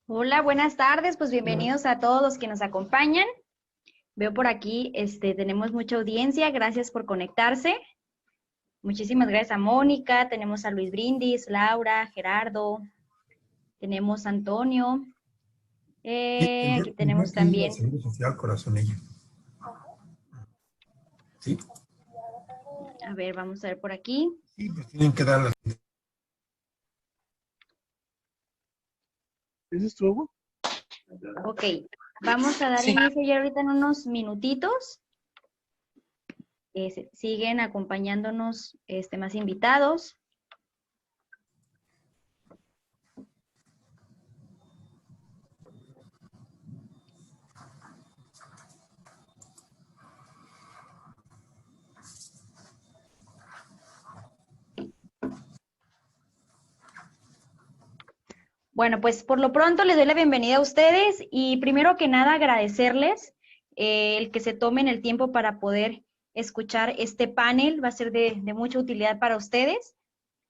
Hola, buenas tardes, pues bienvenidos a todos los que nos acompañan. Veo por aquí, tenemos mucha audiencia, gracias por conectarse. Muchísimas gracias a Mónica, tenemos a Luis Brindis, Laura, Gerardo, tenemos a Antonio, aquí tenemos Tendría que ir al también, Seguro Social, corazón, ella. ¿Sí? a ver, vamos a ver por aquí. Sí, pues tienen que dar las... ¿Ese es tu agua? Ok, vamos a dar Sí. inicio ya ahorita en unos minutitos. Siguen acompañándonos más invitados. Bueno, pues por lo pronto les doy la bienvenida a ustedes y primero que nada agradecerles el que se tomen el tiempo para poder escuchar este panel, va a ser de mucha utilidad para ustedes.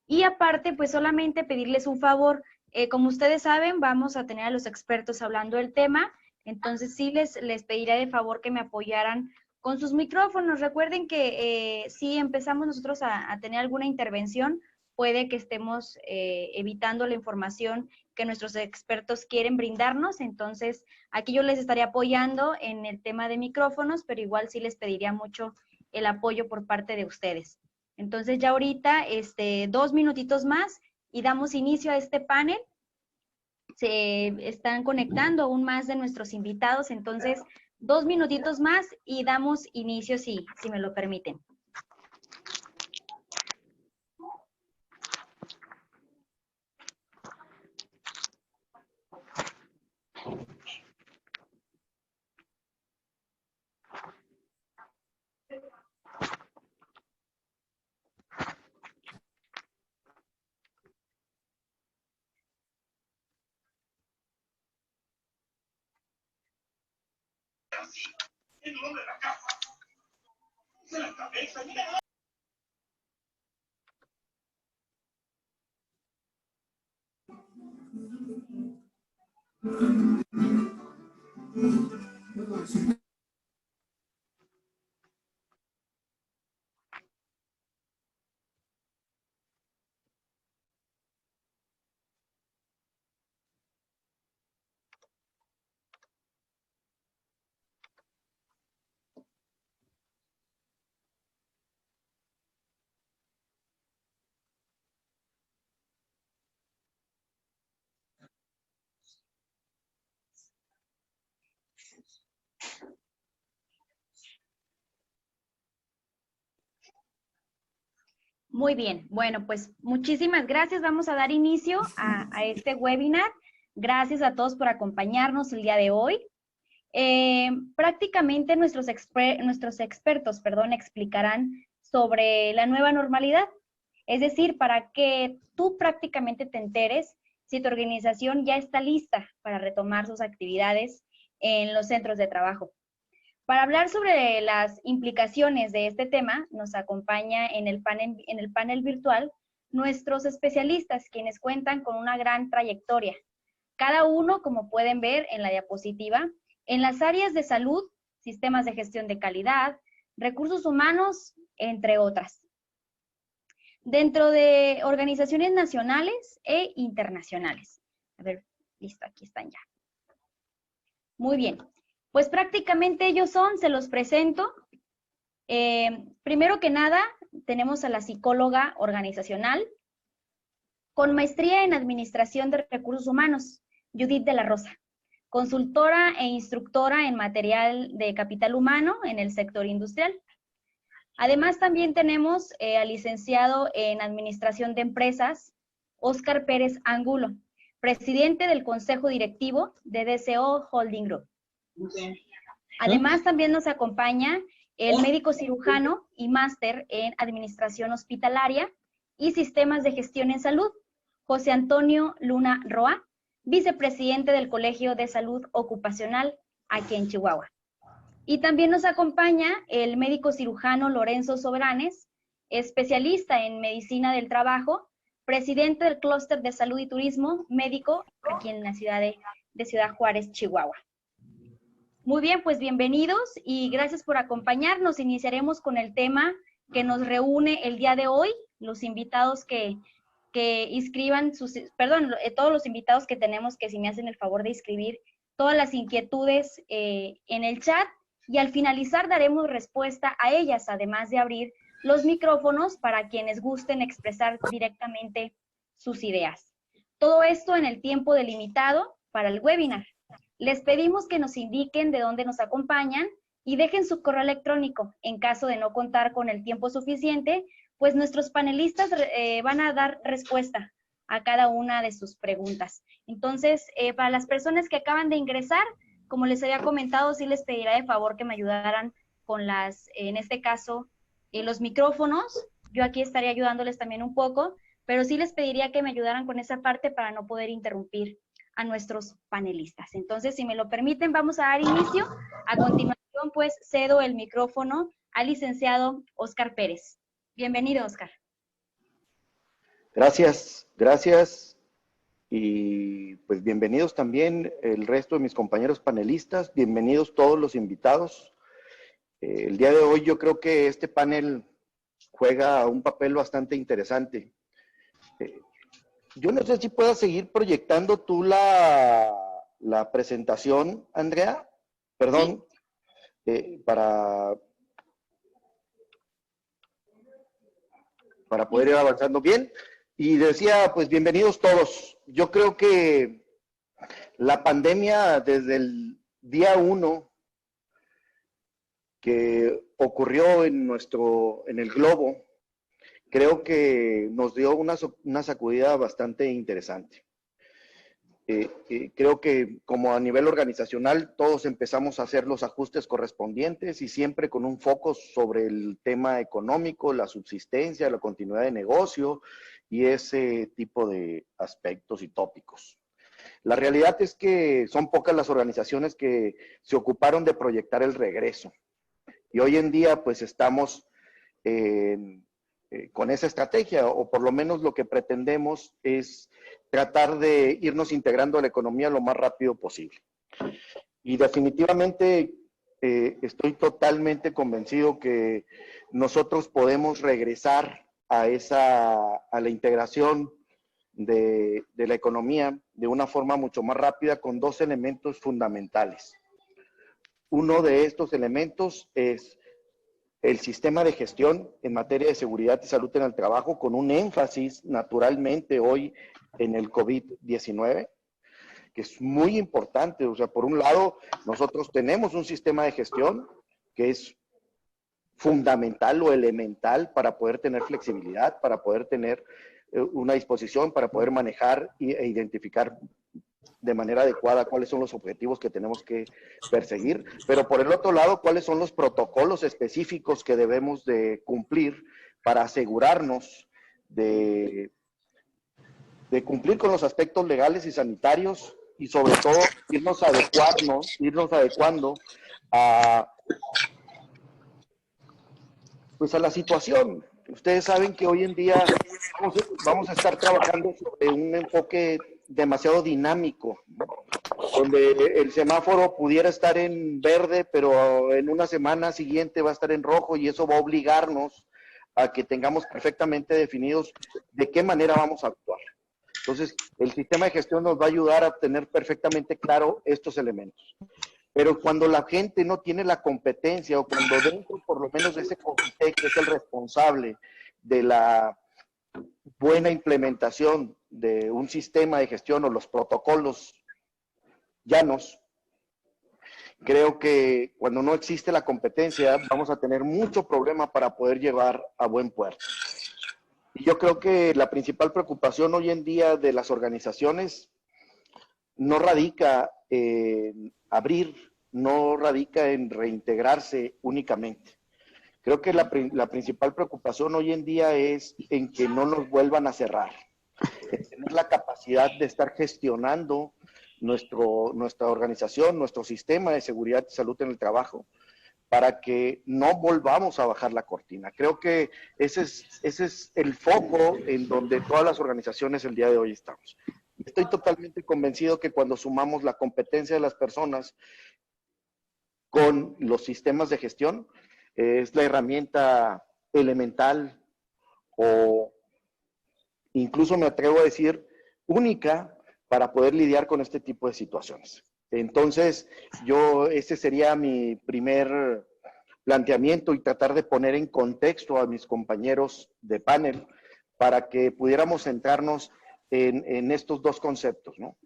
Y aparte, pues solamente pedirles un favor, como ustedes saben, vamos a tener a los expertos hablando del tema, entonces sí les pediría de favor que me apoyaran con sus micrófonos. Recuerden que si empezamos nosotros a tener alguna intervención, puede que estemos evitando la información que nuestros expertos quieren brindarnos, entonces aquí yo les estaría apoyando en el tema de micrófonos, pero igual sí les pediría mucho el apoyo por parte de ustedes. Entonces ya ahorita, 2 minutitos más y damos inicio a este panel. Se están conectando aún más de nuestros invitados, entonces 2 minutitos más y damos inicio si me lo permiten. Muy bien, bueno, pues muchísimas gracias. Vamos a dar inicio a este webinar. Gracias a todos por acompañarnos el día de hoy. Prácticamente nuestros expertos, explicarán sobre la nueva normalidad. Es decir, para que tú prácticamente te enteres si tu organización ya está lista para retomar sus actividades en los centros de trabajo. Para hablar sobre las implicaciones de este tema, nos acompaña en el panel virtual nuestros especialistas, quienes cuentan con una gran trayectoria. Cada uno, como pueden ver en la diapositiva, en las áreas de salud, sistemas de gestión de calidad, recursos humanos, entre otras. Dentro de organizaciones nacionales e internacionales. A ver, listo, aquí están ya. Muy bien. Pues prácticamente ellos son, se los presento. Primero que nada, tenemos a la psicóloga organizacional con maestría en Administración de Recursos Humanos, Judith de la Rosa, consultora e instructora en material de capital humano en el sector industrial. Además, también tenemos al licenciado en Administración de Empresas, Óscar Pérez Angulo, presidente del Consejo Directivo de DCO Holding Group. Además, también nos acompaña el médico cirujano y máster en Administración Hospitalaria y Sistemas de Gestión en Salud, José Antonio Luna Roa, vicepresidente del Colegio de Salud Ocupacional aquí en Chihuahua. Y también nos acompaña el médico cirujano Lorenzo Soberanes, especialista en Medicina del Trabajo, presidente del Clúster de Salud y Turismo Médico aquí en la ciudad de Ciudad Juárez, Chihuahua. Muy bien, pues bienvenidos y gracias por acompañarnos. Iniciaremos con el tema que nos reúne el día de hoy, los invitados que inscriban todos los invitados que tenemos, que si me hacen el favor de inscribir todas las inquietudes en el chat, y al finalizar daremos respuesta a ellas, además de abrir los micrófonos para quienes gusten expresar directamente sus ideas. Todo esto en el tiempo delimitado para el webinar. Les pedimos que nos indiquen de dónde nos acompañan y dejen su correo electrónico. En caso de no contar con el tiempo suficiente, pues nuestros panelistas van a dar respuesta a cada una de sus preguntas. Entonces, para las personas que acaban de ingresar, como les había comentado, sí les pediría de favor que me ayudaran con en este caso, los micrófonos. Yo aquí estaría ayudándoles también un poco, pero sí les pediría que me ayudaran con esa parte para no poder interrumpir a nuestros panelistas. Entonces, si me lo permiten, vamos a dar inicio. A continuación, pues, cedo el micrófono al licenciado Óscar Pérez. Bienvenido, Óscar. Gracias, gracias. Y pues bienvenidos también el resto de mis compañeros panelistas, bienvenidos todos los invitados. El día de hoy yo creo que este panel juega un papel bastante interesante. Yo no sé si puedas seguir proyectando tú la presentación, Andrea. Perdón, para poder ir avanzando bien. Y decía, pues bienvenidos todos. Yo creo que la pandemia desde el día 1 que ocurrió en el globo, creo que nos dio una sacudida bastante interesante. Creo que como a nivel organizacional todos empezamos a hacer los ajustes correspondientes y siempre con un foco sobre el tema económico, la subsistencia, la continuidad de negocio y ese tipo de aspectos y tópicos. La realidad es que son pocas las organizaciones que se ocuparon de proyectar el regreso. Y hoy en día pues estamos con esa estrategia, o por lo menos lo que pretendemos es tratar de irnos integrando a la economía lo más rápido posible. Y definitivamente estoy totalmente convencido que nosotros podemos regresar a la integración de la economía de una forma mucho más rápida con dos elementos fundamentales. Uno de estos elementos es el sistema de gestión en materia de seguridad y salud en el trabajo, con un énfasis naturalmente hoy en el COVID-19, que es muy importante. O sea, por un lado, nosotros tenemos un sistema de gestión que es fundamental o elemental para poder tener flexibilidad, para poder tener una disposición, para poder manejar e identificar de manera adecuada cuáles son los objetivos que tenemos que perseguir, pero por el otro lado, cuáles son los protocolos específicos que debemos de cumplir para asegurarnos de cumplir con los aspectos legales y sanitarios y sobre todo irnos adecuando a la situación. Ustedes saben que hoy en día vamos a estar trabajando sobre un enfoque demasiado dinámico, ¿no? Donde el semáforo pudiera estar en verde, pero en una semana siguiente va a estar en rojo, y eso va a obligarnos a que tengamos perfectamente definidos de qué manera vamos a actuar. Entonces, el sistema de gestión nos va a ayudar a tener perfectamente claro estos elementos. Pero cuando la gente no tiene la competencia, o cuando dentro por lo menos de ese comité que es el responsable de la buena implementación de un sistema de gestión o los protocolos llanos, creo que cuando no existe la competencia vamos a tener mucho problema para poder llevar a buen puerto. Y yo creo que la principal preocupación hoy en día de las organizaciones no radica en abrir, no radica en reintegrarse únicamente. Creo que la principal preocupación hoy en día es en que no nos vuelvan a cerrar, en tener la capacidad de estar gestionando nuestra organización, nuestro sistema de seguridad y salud en el trabajo, para que no volvamos a bajar la cortina. Creo que ese es el foco en donde todas las organizaciones el día de hoy estamos. estoy totalmente convencido que cuando sumamos la competencia de las personas con los sistemas de gestión, es la herramienta elemental o incluso me atrevo a decir única para poder lidiar con este tipo de situaciones. Entonces, ese sería mi primer planteamiento y tratar de poner en contexto a mis compañeros de panel para que pudiéramos centrarnos en estos dos conceptos, ¿no?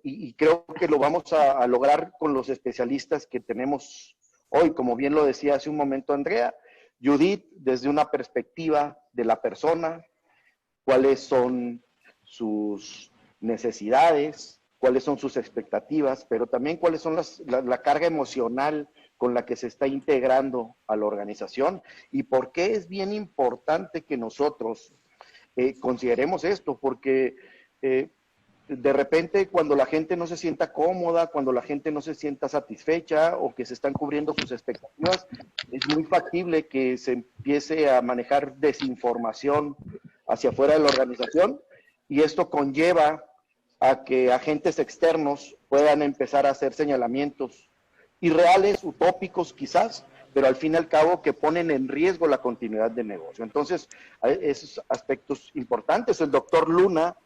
Y creo que lo vamos a lograr con los especialistas que tenemos hoy, como bien lo decía hace un momento Andrea, Judith, desde una perspectiva de la persona, cuáles son sus necesidades, cuáles son sus expectativas, pero también cuáles son la carga emocional con la que se está integrando a la organización y por qué es bien importante que nosotros consideremos esto, porque de repente cuando la gente no se sienta cómoda, cuando la gente no se sienta satisfecha o que se están cubriendo sus expectativas, es muy factible que se empiece a manejar desinformación hacia afuera de la organización y esto conlleva a que agentes externos puedan empezar a hacer señalamientos irreales, utópicos quizás, pero al fin y al cabo que ponen en riesgo la continuidad del negocio. Entonces, esos aspectos importantes. El doctor Luna,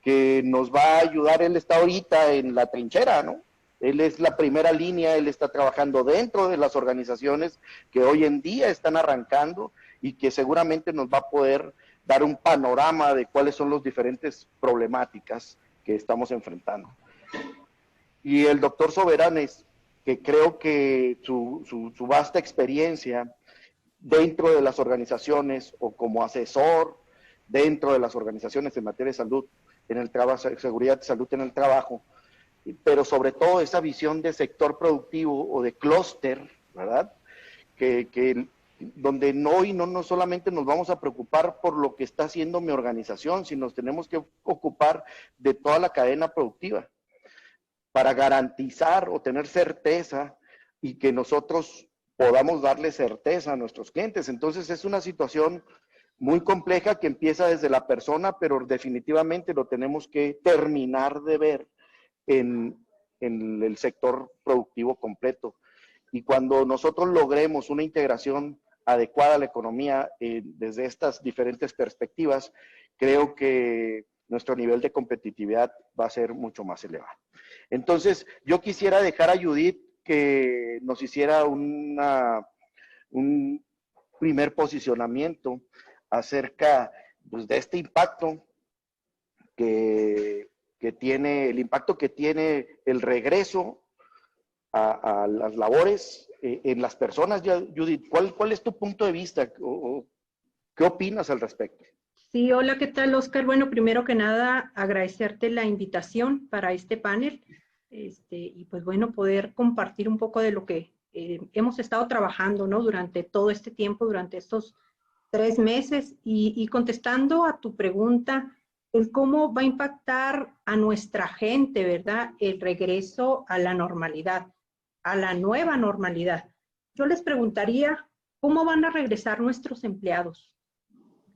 que nos va a ayudar, él está ahorita en la trinchera, ¿no? Él es la primera línea, él está trabajando dentro de las organizaciones que hoy en día están arrancando y que seguramente nos va a poder dar un panorama de cuáles son las diferentes problemáticas que estamos enfrentando. Y el doctor Soberanes, que creo que su vasta experiencia dentro de las organizaciones o como asesor dentro de las organizaciones en materia de salud, en el trabajo, seguridad y salud en el trabajo, pero sobre todo esa visión de sector productivo o de clúster, ¿verdad? Donde no solamente nos vamos a preocupar por lo que está haciendo mi organización, sino nos tenemos que ocupar de toda la cadena productiva para garantizar o tener certeza y que nosotros podamos darle certeza a nuestros clientes. Entonces es una situación muy compleja que empieza desde la persona, pero definitivamente lo tenemos que terminar de ver en el sector productivo completo. Y cuando nosotros logremos una integración adecuada a la economía desde estas diferentes perspectivas, creo que nuestro nivel de competitividad va a ser mucho más elevado. Entonces, yo quisiera dejar a Judith que nos hiciera un primer posicionamiento acerca pues, de este impacto que tiene, el impacto que tiene el regreso a las labores en las personas. Judith, ¿cuál es tu punto de vista o qué opinas al respecto? Sí, hola, ¿qué tal, Oscar? Bueno, primero que nada, agradecerte la invitación para este panel y pues bueno, poder compartir un poco de lo que hemos estado trabajando, ¿no? Durante todo este tiempo, durante estos 3 meses y contestando a tu pregunta, el cómo va a impactar a nuestra gente, ¿verdad? El regreso a la normalidad, a la nueva normalidad. Yo les preguntaría, ¿cómo van a regresar nuestros empleados?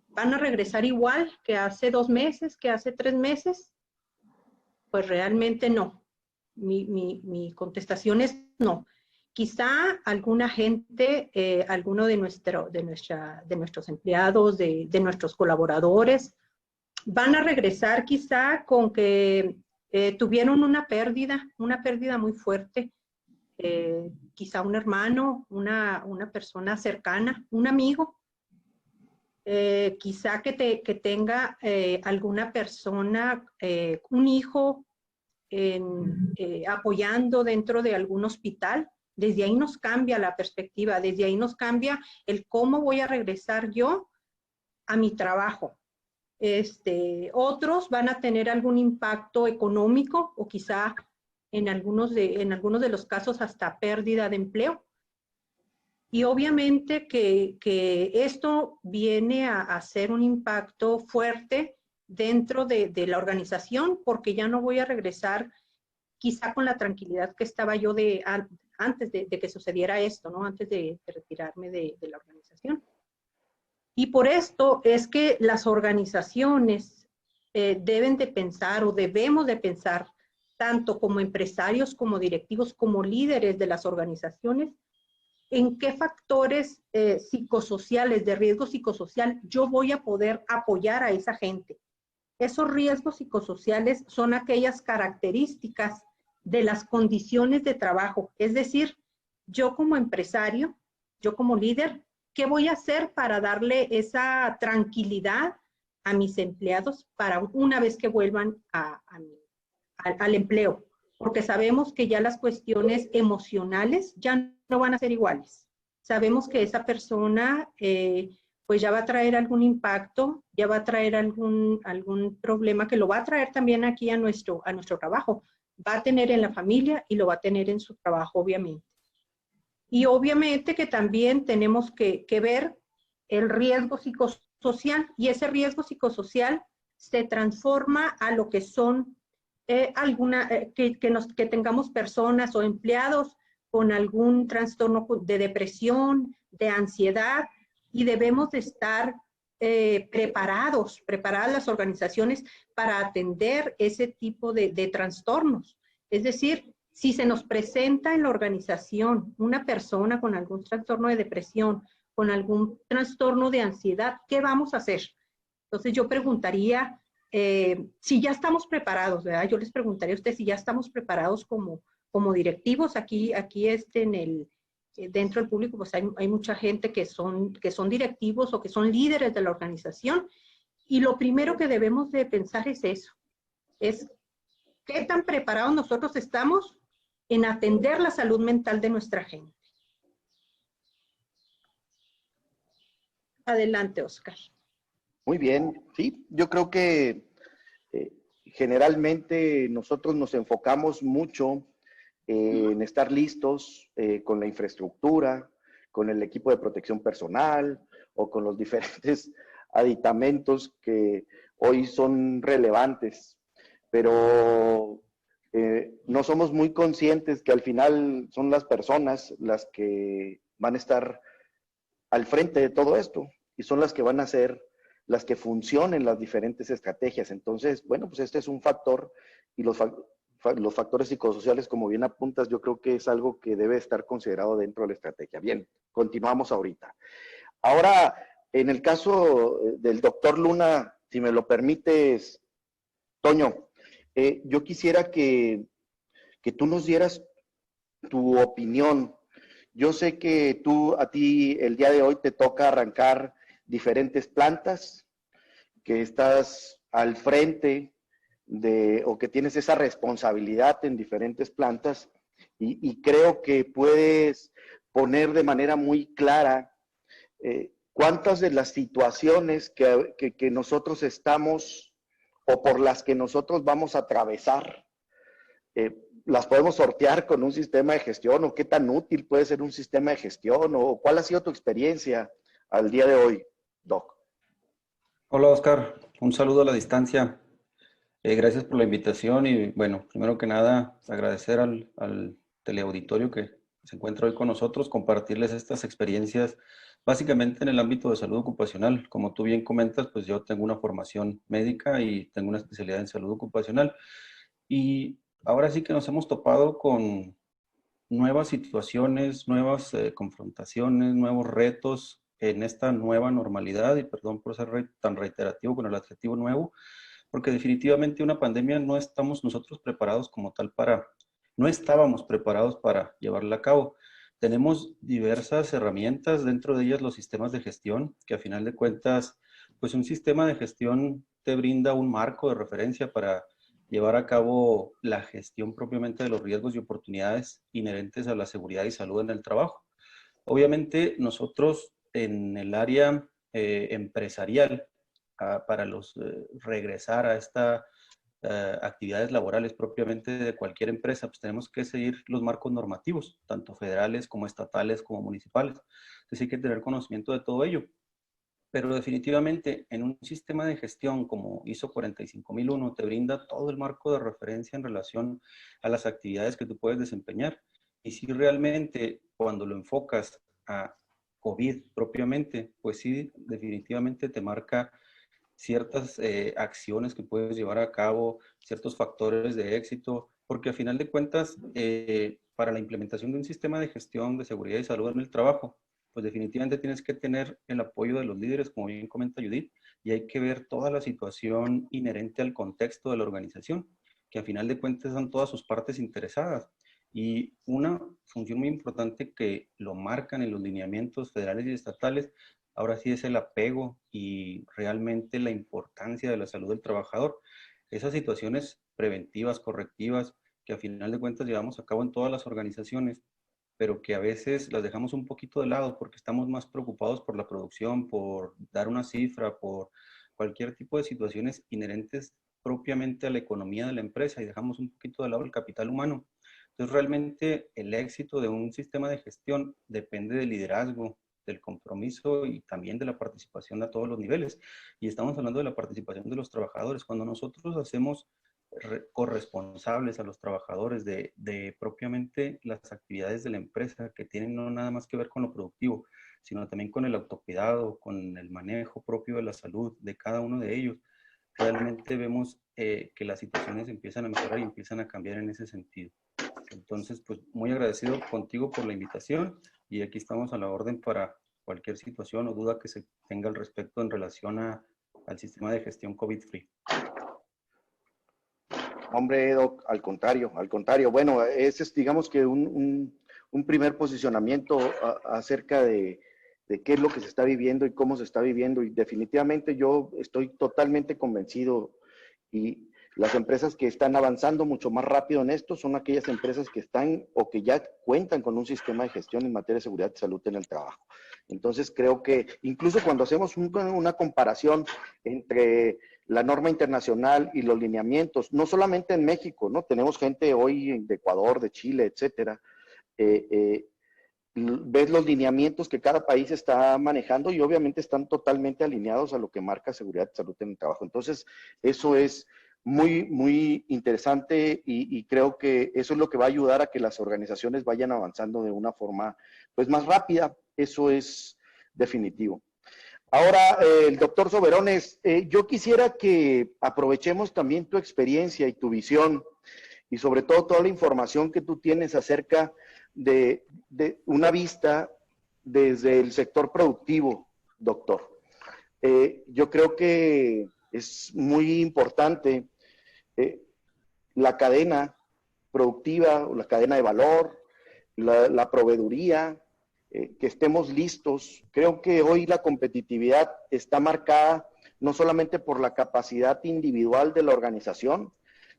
¿Van a regresar igual que hace 2 meses, que hace 3 meses? Pues realmente no. Mi contestación es no. Quizá alguna gente, alguno de nuestros empleados, de nuestros colaboradores, van a regresar quizá con que tuvieron una pérdida muy fuerte, quizá un hermano, una persona cercana, un amigo, quizá que tenga alguna persona, un hijo apoyando dentro de algún hospital. Desde ahí nos cambia la perspectiva, desde ahí nos cambia el cómo voy a regresar yo a mi trabajo. Otros van a tener algún impacto económico o quizá en algunos de los casos hasta pérdida de empleo. Y obviamente que esto viene a hacer un impacto fuerte dentro de la organización, porque ya no voy a regresar quizá con la tranquilidad que estaba yo antes de que sucediera esto, ¿no? Antes de retirarme de la organización. Y por esto es que las organizaciones deben de pensar o debemos de pensar, tanto como empresarios, como directivos, como líderes de las organizaciones, en qué factores psicosociales, de riesgo psicosocial, yo voy a poder apoyar a esa gente. Esos riesgos psicosociales son aquellas características de las condiciones de trabajo. Es decir, yo como empresario, yo como líder, ¿qué voy a hacer para darle esa tranquilidad a mis empleados para una vez que vuelvan al empleo? Porque sabemos que ya las cuestiones emocionales ya no van a ser iguales. Sabemos que esa persona pues ya va a traer algún impacto, ya va a traer algún problema que lo va a traer también aquí a nuestro trabajo. Va a tener en la familia y lo va a tener en su trabajo, obviamente. Y obviamente que también tenemos que ver el riesgo psicosocial, y ese riesgo psicosocial se transforma a lo que son que tengamos personas o empleados con algún trastorno de depresión, de ansiedad, y debemos de estar preparadas las organizaciones para atender ese tipo de trastornos. Es decir, si se nos presenta en la organización una persona con algún trastorno de depresión, con algún trastorno de ansiedad, ¿qué vamos a hacer? Entonces yo preguntaría si ya estamos preparados, ¿verdad? Yo les preguntaría a ustedes si ya estamos preparados como directivos. Aquí dentro del público pues hay mucha gente que son directivos o que son líderes de la organización, y lo primero que debemos de pensar es eso, es qué tan preparados nosotros estamos en atender la salud mental de nuestra gente. Adelante, Oscar. Muy bien, sí, yo creo que generalmente nosotros nos enfocamos mucho en estar listos con la infraestructura, con el equipo de protección personal o con los diferentes aditamentos que hoy son relevantes, pero no somos muy conscientes que al final son las personas las que van a estar al frente de todo esto y son las que van a ser las que funcionen las diferentes estrategias. Entonces, bueno, pues este es un factor, y los factores psicosociales, como bien apuntas, yo creo que es algo que debe estar considerado dentro de la estrategia. Bien, continuamos ahorita. Ahora, en el caso del doctor Luna, si me lo permites, Toño, yo quisiera que tú nos dieras tu opinión. Yo sé que a ti el día de hoy te toca arrancar diferentes plantas, que estás al frente o que tienes esa responsabilidad en diferentes plantas, y creo que puedes poner de manera muy clara cuántas de las situaciones que nosotros estamos o por las que nosotros vamos a atravesar las podemos sortear con un sistema de gestión, o qué tan útil puede ser un sistema de gestión, o cuál ha sido tu experiencia al día de hoy, Doc. Hola, Oscar, un saludo a la distancia. Gracias por la invitación y bueno, primero que nada, agradecer al teleauditorio que se encuentra hoy con nosotros, compartirles estas experiencias básicamente en el ámbito de salud ocupacional. Como tú bien comentas, pues yo tengo una formación médica y tengo una especialidad en salud ocupacional, y ahora sí que nos hemos topado con nuevas situaciones, nuevas confrontaciones, nuevos retos en esta nueva normalidad, y perdón por ser tan reiterativo con el adjetivo nuevo, porque definitivamente una pandemia no estamos nosotros preparados como tal no estábamos preparados para llevarla a cabo. Tenemos diversas herramientas, dentro de ellas los sistemas de gestión, que a final de cuentas, pues un sistema de gestión te brinda un marco de referencia para llevar a cabo la gestión propiamente de los riesgos y oportunidades inherentes a la seguridad y salud en el trabajo. Obviamente nosotros en el área empresarial, para regresar a estas actividades laborales propiamente de cualquier empresa, pues tenemos que seguir los marcos normativos, tanto federales como estatales como municipales. Entonces hay que tener conocimiento de todo ello. Pero definitivamente en un sistema de gestión como ISO 45001 te brinda todo el marco de referencia en relación a las actividades que tú puedes desempeñar. Y si realmente cuando lo enfocas a COVID propiamente, pues sí, definitivamente te marca ciertas acciones que puedes llevar a cabo, ciertos factores de éxito, porque a final de cuentas, para la implementación de un sistema de gestión de seguridad y salud en el trabajo, pues definitivamente tienes que tener el apoyo de los líderes, como bien comenta Judith, y hay que ver toda la situación inherente al contexto de la organización, que a final de cuentas son todas sus partes interesadas. Y una función muy importante que lo marcan en los lineamientos federales y estatales, ahora sí es el apego y realmente la importancia de la salud del trabajador. Esas situaciones preventivas, correctivas, que a final de cuentas llevamos a cabo en todas las organizaciones, pero que a veces las dejamos un poquito de lado porque estamos más preocupados por la producción, por dar una cifra, por cualquier tipo de situaciones inherentes propiamente a la economía de la empresa y dejamos un poquito de lado el capital humano. Entonces, realmente el éxito de un sistema de gestión depende del liderazgo, del compromiso y también de la participación a todos los niveles. Y estamos hablando de la participación de los trabajadores. Cuando nosotros hacemos corresponsables a los trabajadores de propiamente las actividades de la empresa que tienen no nada más que ver con lo productivo, sino también con el autocuidado, con el manejo propio de la salud de cada uno de ellos, realmente vemos que las situaciones empiezan a mejorar y empiezan a cambiar en ese sentido. Entonces, pues muy agradecido contigo por la invitación y aquí estamos a la orden para cualquier situación o duda que se tenga al respecto en relación al sistema de gestión COVID-free. Hombre, Doc, al contrario. Bueno, ese es, digamos que un primer posicionamiento acerca de qué es lo que se está viviendo y cómo se está viviendo. Y definitivamente yo estoy totalmente convencido y las empresas que están avanzando mucho más rápido en esto son aquellas empresas que están o que ya cuentan con un sistema de gestión en materia de seguridad y salud en el trabajo. Entonces creo que incluso cuando hacemos una comparación entre la norma internacional y los lineamientos, no solamente en México, ¿no? Tenemos gente hoy de Ecuador, de Chile, etcétera. Ves los lineamientos que cada país está manejando y obviamente están totalmente alineados a lo que marca seguridad y salud en el trabajo. Entonces, eso es muy, muy interesante y creo que eso es lo que va a ayudar a que las organizaciones vayan avanzando de una forma pues más rápida. Eso es definitivo. Ahora, el doctor Soberones, yo quisiera que aprovechemos también tu experiencia y tu visión y sobre todo toda la información que tú tienes acerca de una vista desde el sector productivo, doctor. Yo creo que es muy importante la cadena productiva o la cadena de valor, la proveeduría, que estemos listos. Creo que hoy la competitividad está marcada no solamente por la capacidad individual de la organización,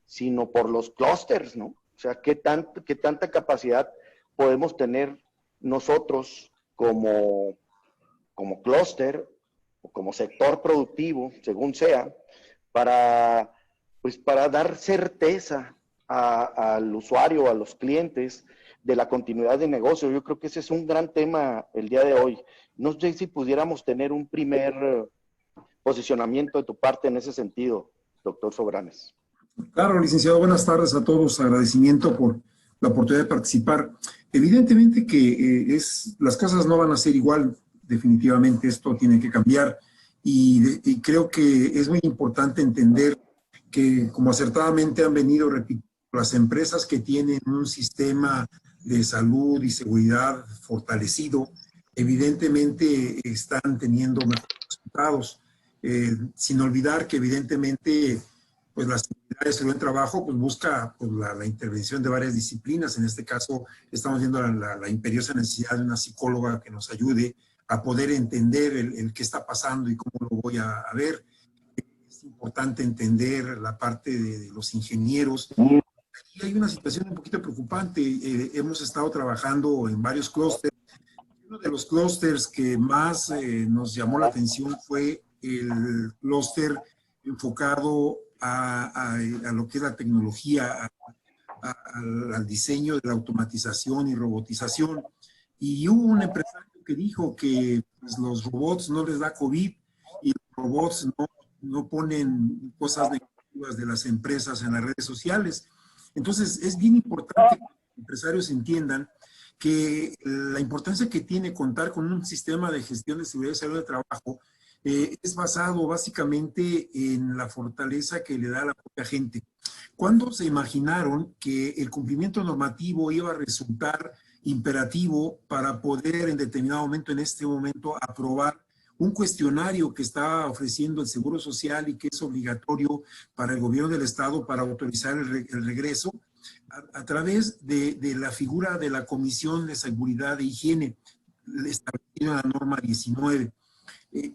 sino por los clústeres, ¿no? O sea, qué tanta capacidad podemos tener nosotros como clúster o como sector productivo, según sea, para dar certeza al usuario, a los clientes, de la continuidad de negocio. Yo creo que ese es un gran tema el día de hoy. No sé si pudiéramos tener un primer posicionamiento de tu parte en ese sentido, doctor Sobranes. Claro, licenciado, buenas tardes a todos. Agradecimiento por la oportunidad de participar. Evidentemente que las cosas no van a ser igual, definitivamente esto tiene que cambiar y creo que es muy importante entender que, como acertadamente han venido repitiendo, las empresas que tienen un sistema de salud y seguridad fortalecido, evidentemente están teniendo mejores resultados, sin olvidar que evidentemente pues la seguridad de salud en trabajo pues busca pues, la intervención de varias disciplinas. En este caso estamos viendo la imperiosa necesidad de una psicóloga que nos ayude a poder entender el qué está pasando y cómo lo voy a ver. Es importante entender la parte de los ingenieros. Y hay una situación un poquito preocupante. Hemos estado trabajando en varios clústeres. Uno de los clústeres que más nos llamó la atención fue el clúster enfocado a lo que es la tecnología, al diseño de la automatización y robotización. Y hubo un empresario que dijo que pues, los robots no les da COVID y los robots no ponen cosas negativas de las empresas en las redes sociales. Entonces, es bien importante que los empresarios entiendan que la importancia que tiene contar con un sistema de gestión de seguridad y salud de trabajo es basado básicamente en la fortaleza que le da a la propia gente. ¿Cuándo se imaginaron que el cumplimiento normativo iba a resultar imperativo para poder en determinado momento, en este momento, aprobar un cuestionario que está ofreciendo el Seguro Social y que es obligatorio para el gobierno del Estado para autorizar el regreso a través de la figura de la Comisión de Seguridad e Higiene establecida en la norma 19?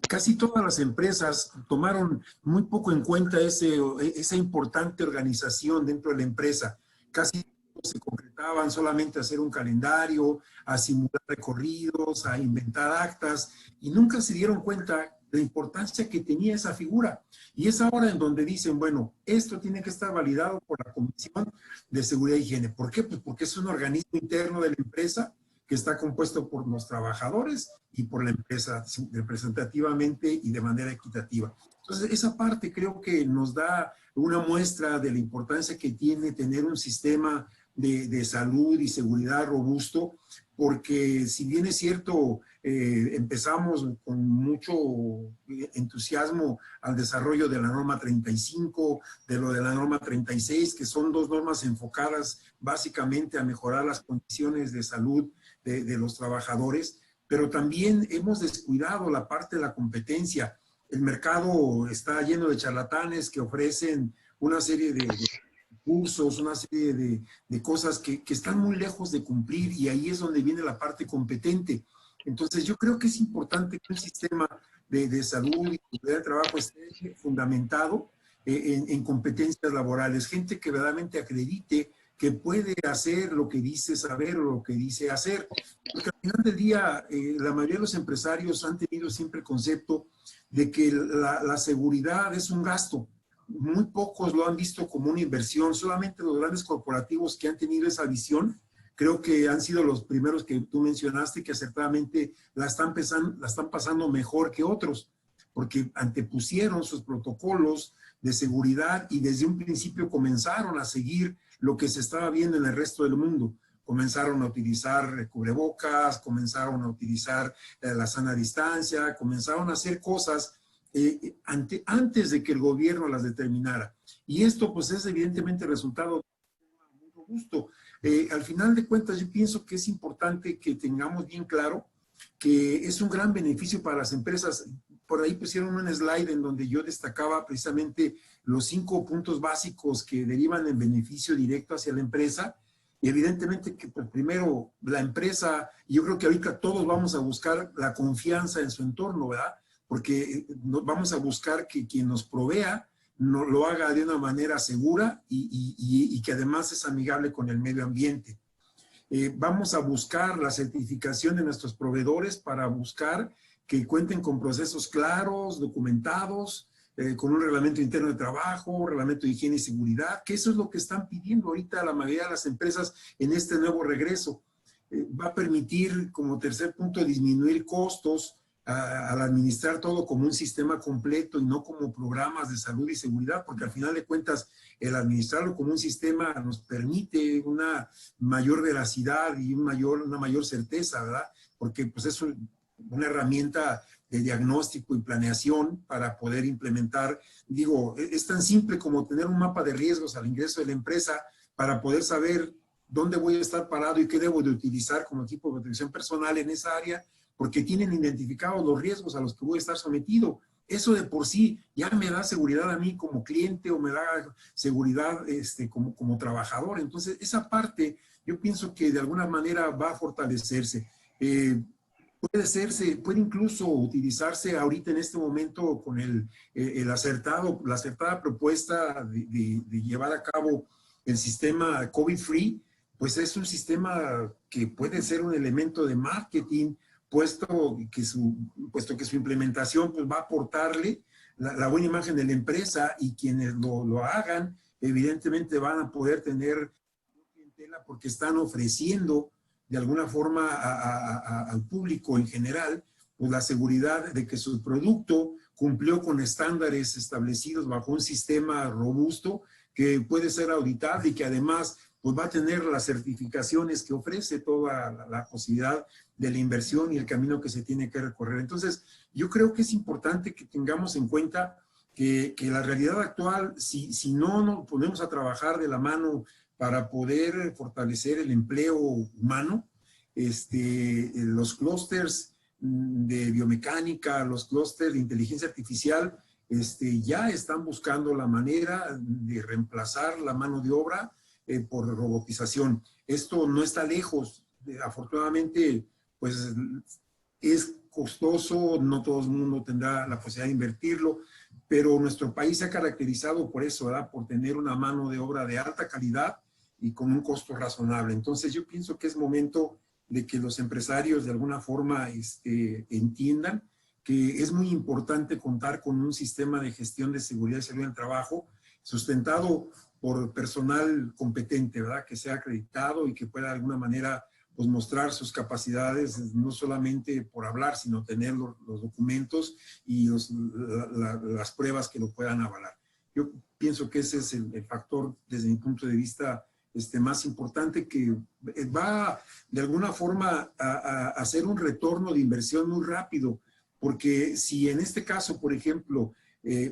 Casi todas las empresas tomaron muy poco en cuenta esa importante organización dentro de la empresa. Casi se concretaban solamente a hacer un calendario, a simular recorridos, a inventar actas, y nunca se dieron cuenta de la importancia que tenía esa figura. Y es ahora en donde dicen, bueno, esto tiene que estar validado por la Comisión de Seguridad e Higiene. ¿Por qué? Pues porque es un organismo interno de la empresa que está compuesto por los trabajadores y por la empresa representativamente y de manera equitativa. Entonces, esa parte creo que nos da una muestra de la importancia que tiene tener un sistema de salud y seguridad robusto, porque si bien es cierto, empezamos con mucho entusiasmo al desarrollo de la norma 35, de lo de la norma 36, que son dos normas enfocadas básicamente a mejorar las condiciones de salud de los trabajadores, pero también hemos descuidado la parte de la competencia. El mercado está lleno de charlatanes que ofrecen una serie de cursos, una serie de cosas que están muy lejos de cumplir, y ahí es donde viene la parte competente. Entonces yo creo que es importante que un sistema de salud y seguridad de trabajo esté fundamentado en competencias laborales, gente que verdaderamente acredite que puede hacer lo que dice saber o lo que dice hacer. Porque al final del día, la mayoría de los empresarios han tenido siempre el concepto de que la seguridad es un gasto. Muy pocos lo han visto como una inversión. Solamente los grandes corporativos que han tenido esa visión, creo que han sido los primeros que tú mencionaste, que acertadamente la están pasando mejor que otros, porque antepusieron sus protocolos de seguridad y desde un principio comenzaron a seguir lo que se estaba viendo en el resto del mundo. Comenzaron a utilizar cubrebocas, comenzaron a utilizar la sana distancia, comenzaron a hacer cosas antes de que el gobierno las determinara. Y esto pues es evidentemente el resultado muy robusto. Al final de cuentas yo pienso que es importante que tengamos bien claro que es un gran beneficio para las empresas. Por ahí pusieron un slide en donde yo destacaba precisamente los 5 puntos básicos que derivan en beneficio directo hacia la empresa. Y evidentemente que pues, primero la empresa, yo creo que ahorita todos vamos a buscar la confianza en su entorno, ¿verdad? Porque vamos a buscar que quien nos provea lo haga de una manera segura y que además es amigable con el medio ambiente. Vamos a buscar la certificación de nuestros proveedores para buscar que cuenten con procesos claros, documentados, con un reglamento interno de trabajo, reglamento de higiene y seguridad, que eso es lo que están pidiendo ahorita la mayoría de las empresas en este nuevo regreso. Va a permitir, como tercer punto, disminuir costos al administrar todo como un sistema completo y no como programas de salud y seguridad, porque al final de cuentas el administrarlo como un sistema nos permite una mayor veracidad y una mayor certeza, ¿verdad? Porque pues es una herramienta de diagnóstico y planeación para poder implementar. Digo, es tan simple como tener un mapa de riesgos al ingreso de la empresa para poder saber dónde voy a estar parado y qué debo de utilizar como equipo de protección personal en esa área, porque tienen identificados los riesgos a los que voy a estar sometido. Eso de por sí ya me da seguridad a mí como cliente o me da seguridad como trabajador. Entonces, esa parte yo pienso que de alguna manera va a fortalecerse. Puede incluso utilizarse ahorita en este momento con la acertada propuesta de llevar a cabo el sistema COVID-Free, pues es un sistema que puede ser un elemento de marketing, puesto que su implementación pues, va a aportarle la buena imagen de la empresa, y quienes lo hagan evidentemente van a poder tener clientela porque están ofreciendo de alguna forma al público en general pues, la seguridad de que su producto cumplió con estándares establecidos bajo un sistema robusto que puede ser auditable y que además pues va a tener las certificaciones que ofrece toda la posibilidad de la inversión y el camino que se tiene que recorrer. Entonces, yo creo que es importante que tengamos en cuenta que la realidad actual, si no nos ponemos a trabajar de la mano para poder fortalecer el empleo humano, los clústeres de biomecánica, los clústeres de inteligencia artificial, ya están buscando la manera de reemplazar la mano de obra por robotización. Esto no está lejos. Afortunadamente, pues es costoso, no todo el mundo tendrá la posibilidad de invertirlo, pero nuestro país se ha caracterizado por eso, ¿verdad? Por tener una mano de obra de alta calidad y con un costo razonable. Entonces yo pienso que es momento de que los empresarios de alguna forma entiendan que es muy importante contar con un sistema de gestión de seguridad y salud en el trabajo sustentado por personal competente, ¿verdad? Que sea acreditado y que pueda de alguna manera pues, mostrar sus capacidades, no solamente por hablar, sino tener los documentos y las pruebas que lo puedan avalar. Yo pienso que ese es el factor, desde mi punto de vista, más importante, que va de alguna forma a hacer un retorno de inversión muy rápido, porque si en este caso, por ejemplo,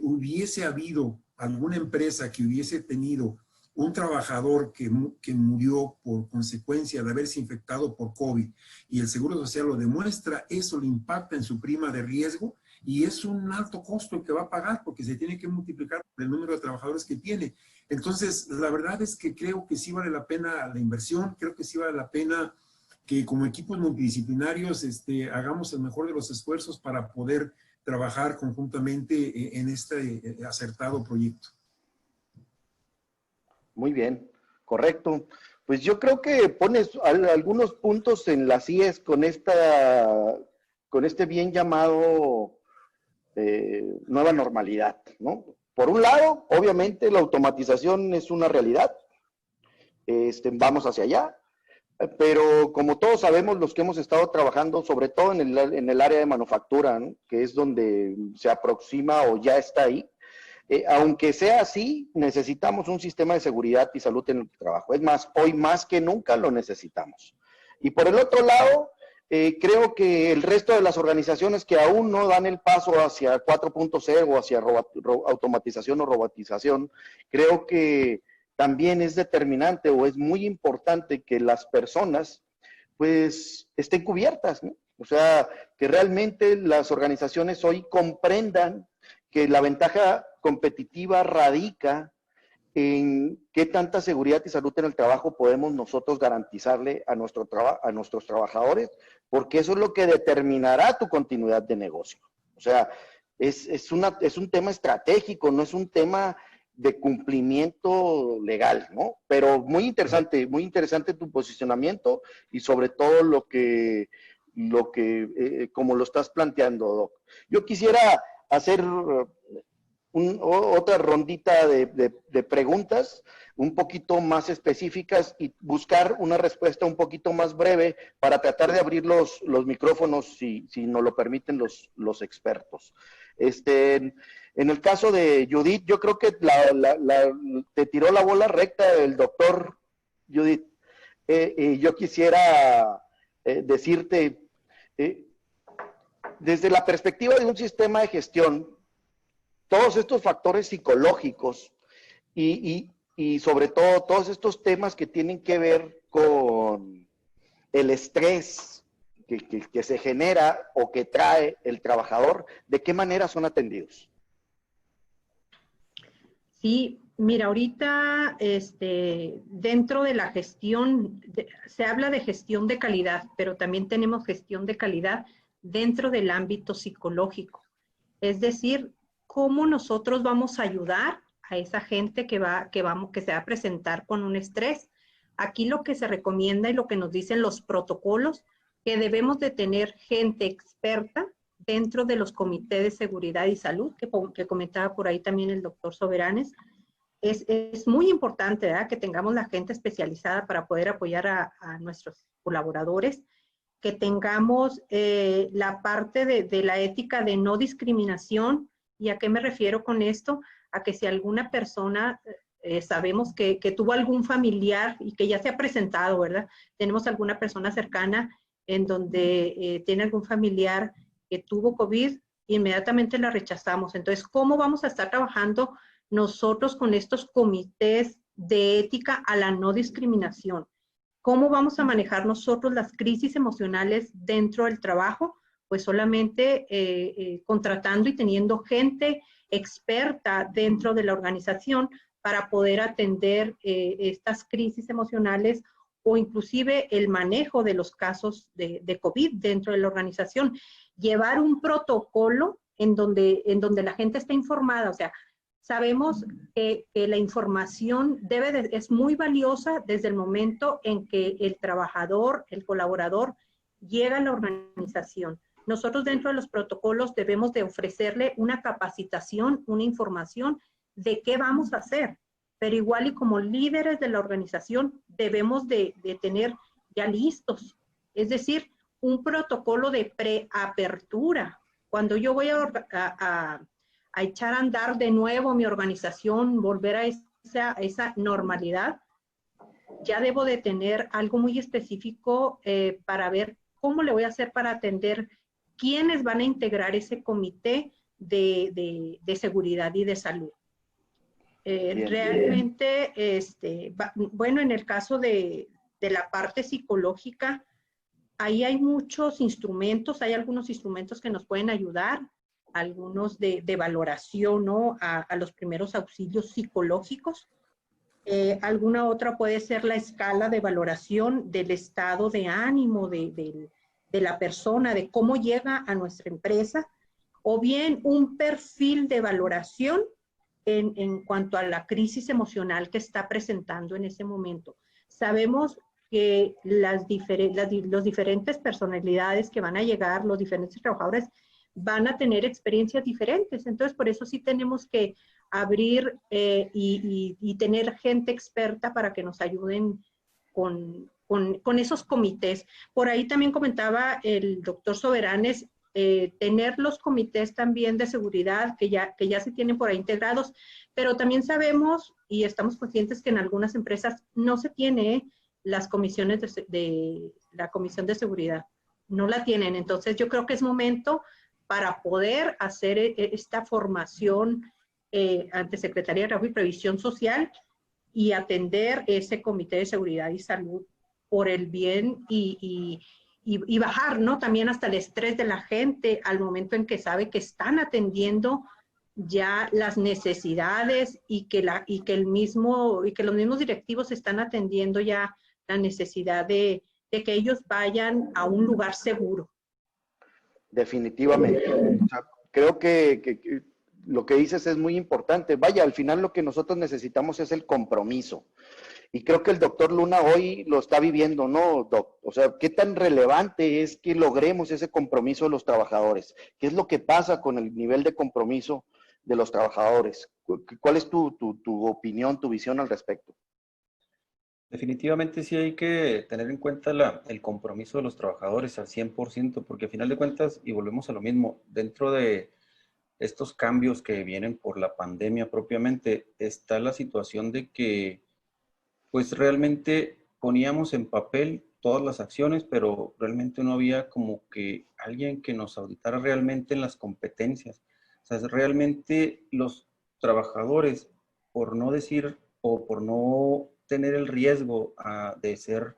hubiese habido alguna empresa que hubiese tenido un trabajador que murió por consecuencia de haberse infectado por COVID y el Seguro Social lo demuestra, eso le impacta en su prima de riesgo y es un alto costo el que va a pagar porque se tiene que multiplicar por el número de trabajadores que tiene. Entonces, la verdad es que creo que sí vale la pena la inversión, creo que sí vale la pena que como equipos multidisciplinarios hagamos el mejor de los esfuerzos para poder trabajar conjuntamente en este acertado proyecto. Muy bien, correcto. Pues yo creo que pones algunos puntos en las IES con este bien llamado nueva normalidad, ¿no? Por un lado, obviamente la automatización es una realidad, vamos hacia allá, pero como todos sabemos, los que hemos estado trabajando, sobre todo en el área de manufactura, ¿no? Que es donde se aproxima o ya está ahí, aunque sea así, necesitamos un sistema de seguridad y salud en el trabajo. Es más, hoy más que nunca lo necesitamos. Y por el otro lado, creo que el resto de las organizaciones que aún no dan el paso hacia 4.0 o hacia automatización o robotización, creo que también es determinante o es muy importante que las personas pues estén cubiertas, ¿no? O sea, que realmente las organizaciones hoy comprendan que la ventaja competitiva radica en qué tanta seguridad y salud en el trabajo podemos nosotros garantizarle a nuestros trabajadores, porque eso es lo que determinará tu continuidad de negocio. O sea, es un tema estratégico, no es un tema de cumplimiento legal, ¿no? Pero muy interesante tu posicionamiento y sobre todo lo que como lo estás planteando, Doc. Yo quisiera hacer otra rondita de preguntas un poquito más específicas y buscar una respuesta un poquito más breve para tratar de abrir los micrófonos si nos lo permiten los expertos. En el caso de Judith, yo creo que te tiró la bola recta el doctor Judith. Yo quisiera decirte, desde la perspectiva de un sistema de gestión, todos estos factores psicológicos y sobre todo todos estos temas que tienen que ver con el estrés que se genera o que trae el trabajador, ¿de qué manera son atendidos? Sí, mira, ahorita dentro de la gestión, se habla de gestión de calidad, pero también tenemos gestión de calidad dentro del ámbito psicológico. Es decir, cómo nosotros vamos a ayudar a esa gente que se va a presentar con un estrés. Aquí lo que se recomienda y lo que nos dicen los protocolos, que debemos de tener gente experta dentro de los comités de seguridad y salud, que comentaba por ahí también el doctor Soberanes. Es muy importante, ¿verdad?, que tengamos la gente especializada para poder apoyar a nuestros colaboradores, que tengamos la parte de la ética de no discriminación. ¿Y a qué me refiero con esto? A que si alguna persona sabemos que tuvo algún familiar y que ya se ha presentado, ¿verdad? Tenemos alguna persona cercana en donde tiene algún familiar que tuvo COVID, inmediatamente la rechazamos. Entonces, ¿cómo vamos a estar trabajando nosotros con estos comités de ética a la no discriminación? ¿Cómo vamos a manejar nosotros las crisis emocionales dentro del trabajo? Pues solamente contratando y teniendo gente experta dentro de la organización para poder atender estas crisis emocionales o inclusive el manejo de los casos de COVID dentro de la organización. Llevar un protocolo en donde la gente esté informada, o sea, sabemos que la información es muy valiosa desde el momento en que el trabajador, el colaborador, llega a la organización. Nosotros dentro de los protocolos debemos de ofrecerle una capacitación, una información de qué vamos a hacer. Pero igual y como líderes de la organización debemos de tener ya listos. Es decir, un protocolo de preapertura. Cuando yo voy a echar a andar de nuevo mi organización, volver a esa normalidad, ya debo de tener algo muy específico para ver cómo le voy a hacer para atender quiénes van a integrar ese comité de seguridad y de salud. Realmente, bueno, en el caso de la parte psicológica, ahí hay muchos instrumentos, hay algunos instrumentos que nos pueden ayudar, algunos de valoración, ¿no? A los primeros auxilios psicológicos. Alguna otra puede ser la escala de valoración del estado de ánimo de la persona, de cómo llega a nuestra empresa, o bien un perfil de valoración en cuanto a la crisis emocional que está presentando en ese momento. Sabemos que las diferentes personalidades que van a llegar, los diferentes trabajadores, van a tener experiencias diferentes. Entonces, por eso sí tenemos que abrir y tener gente experta para que nos ayuden con esos comités. Por ahí también comentaba el doctor Soberanes, tener los comités también de seguridad que ya se tienen por ahí integrados, pero también sabemos y estamos conscientes que en algunas empresas no se tiene las comisiones de la comisión de seguridad, no la tienen. Entonces yo creo que es momento para poder hacer esta formación ante Secretaría de Trabajo y Previsión Social y atender ese comité de seguridad y salud por el bien y bajar, ¿no? También hasta el estrés de la gente al momento en que sabe que están atendiendo ya las necesidades y que los mismos directivos están atendiendo ya la necesidad de que ellos vayan a un lugar seguro. Definitivamente. O sea, creo que lo que dices es muy importante. Vaya, al final lo que nosotros necesitamos es el compromiso. Y creo que el doctor Luna hoy lo está viviendo, ¿no, doc? O sea, ¿qué tan relevante es que logremos ese compromiso de los trabajadores? ¿Qué es lo que pasa con el nivel de compromiso de los trabajadores? ¿Cuál es tu opinión, tu visión al respecto? Definitivamente sí hay que tener en cuenta el compromiso de los trabajadores al 100%, porque al final de cuentas, y volvemos a lo mismo, dentro de estos cambios que vienen por la pandemia propiamente, está la situación de que pues realmente poníamos en papel todas las acciones, pero realmente no había como que alguien que nos auditara realmente en las competencias. O sea, realmente los trabajadores, por no decir o por no tener el riesgo de ser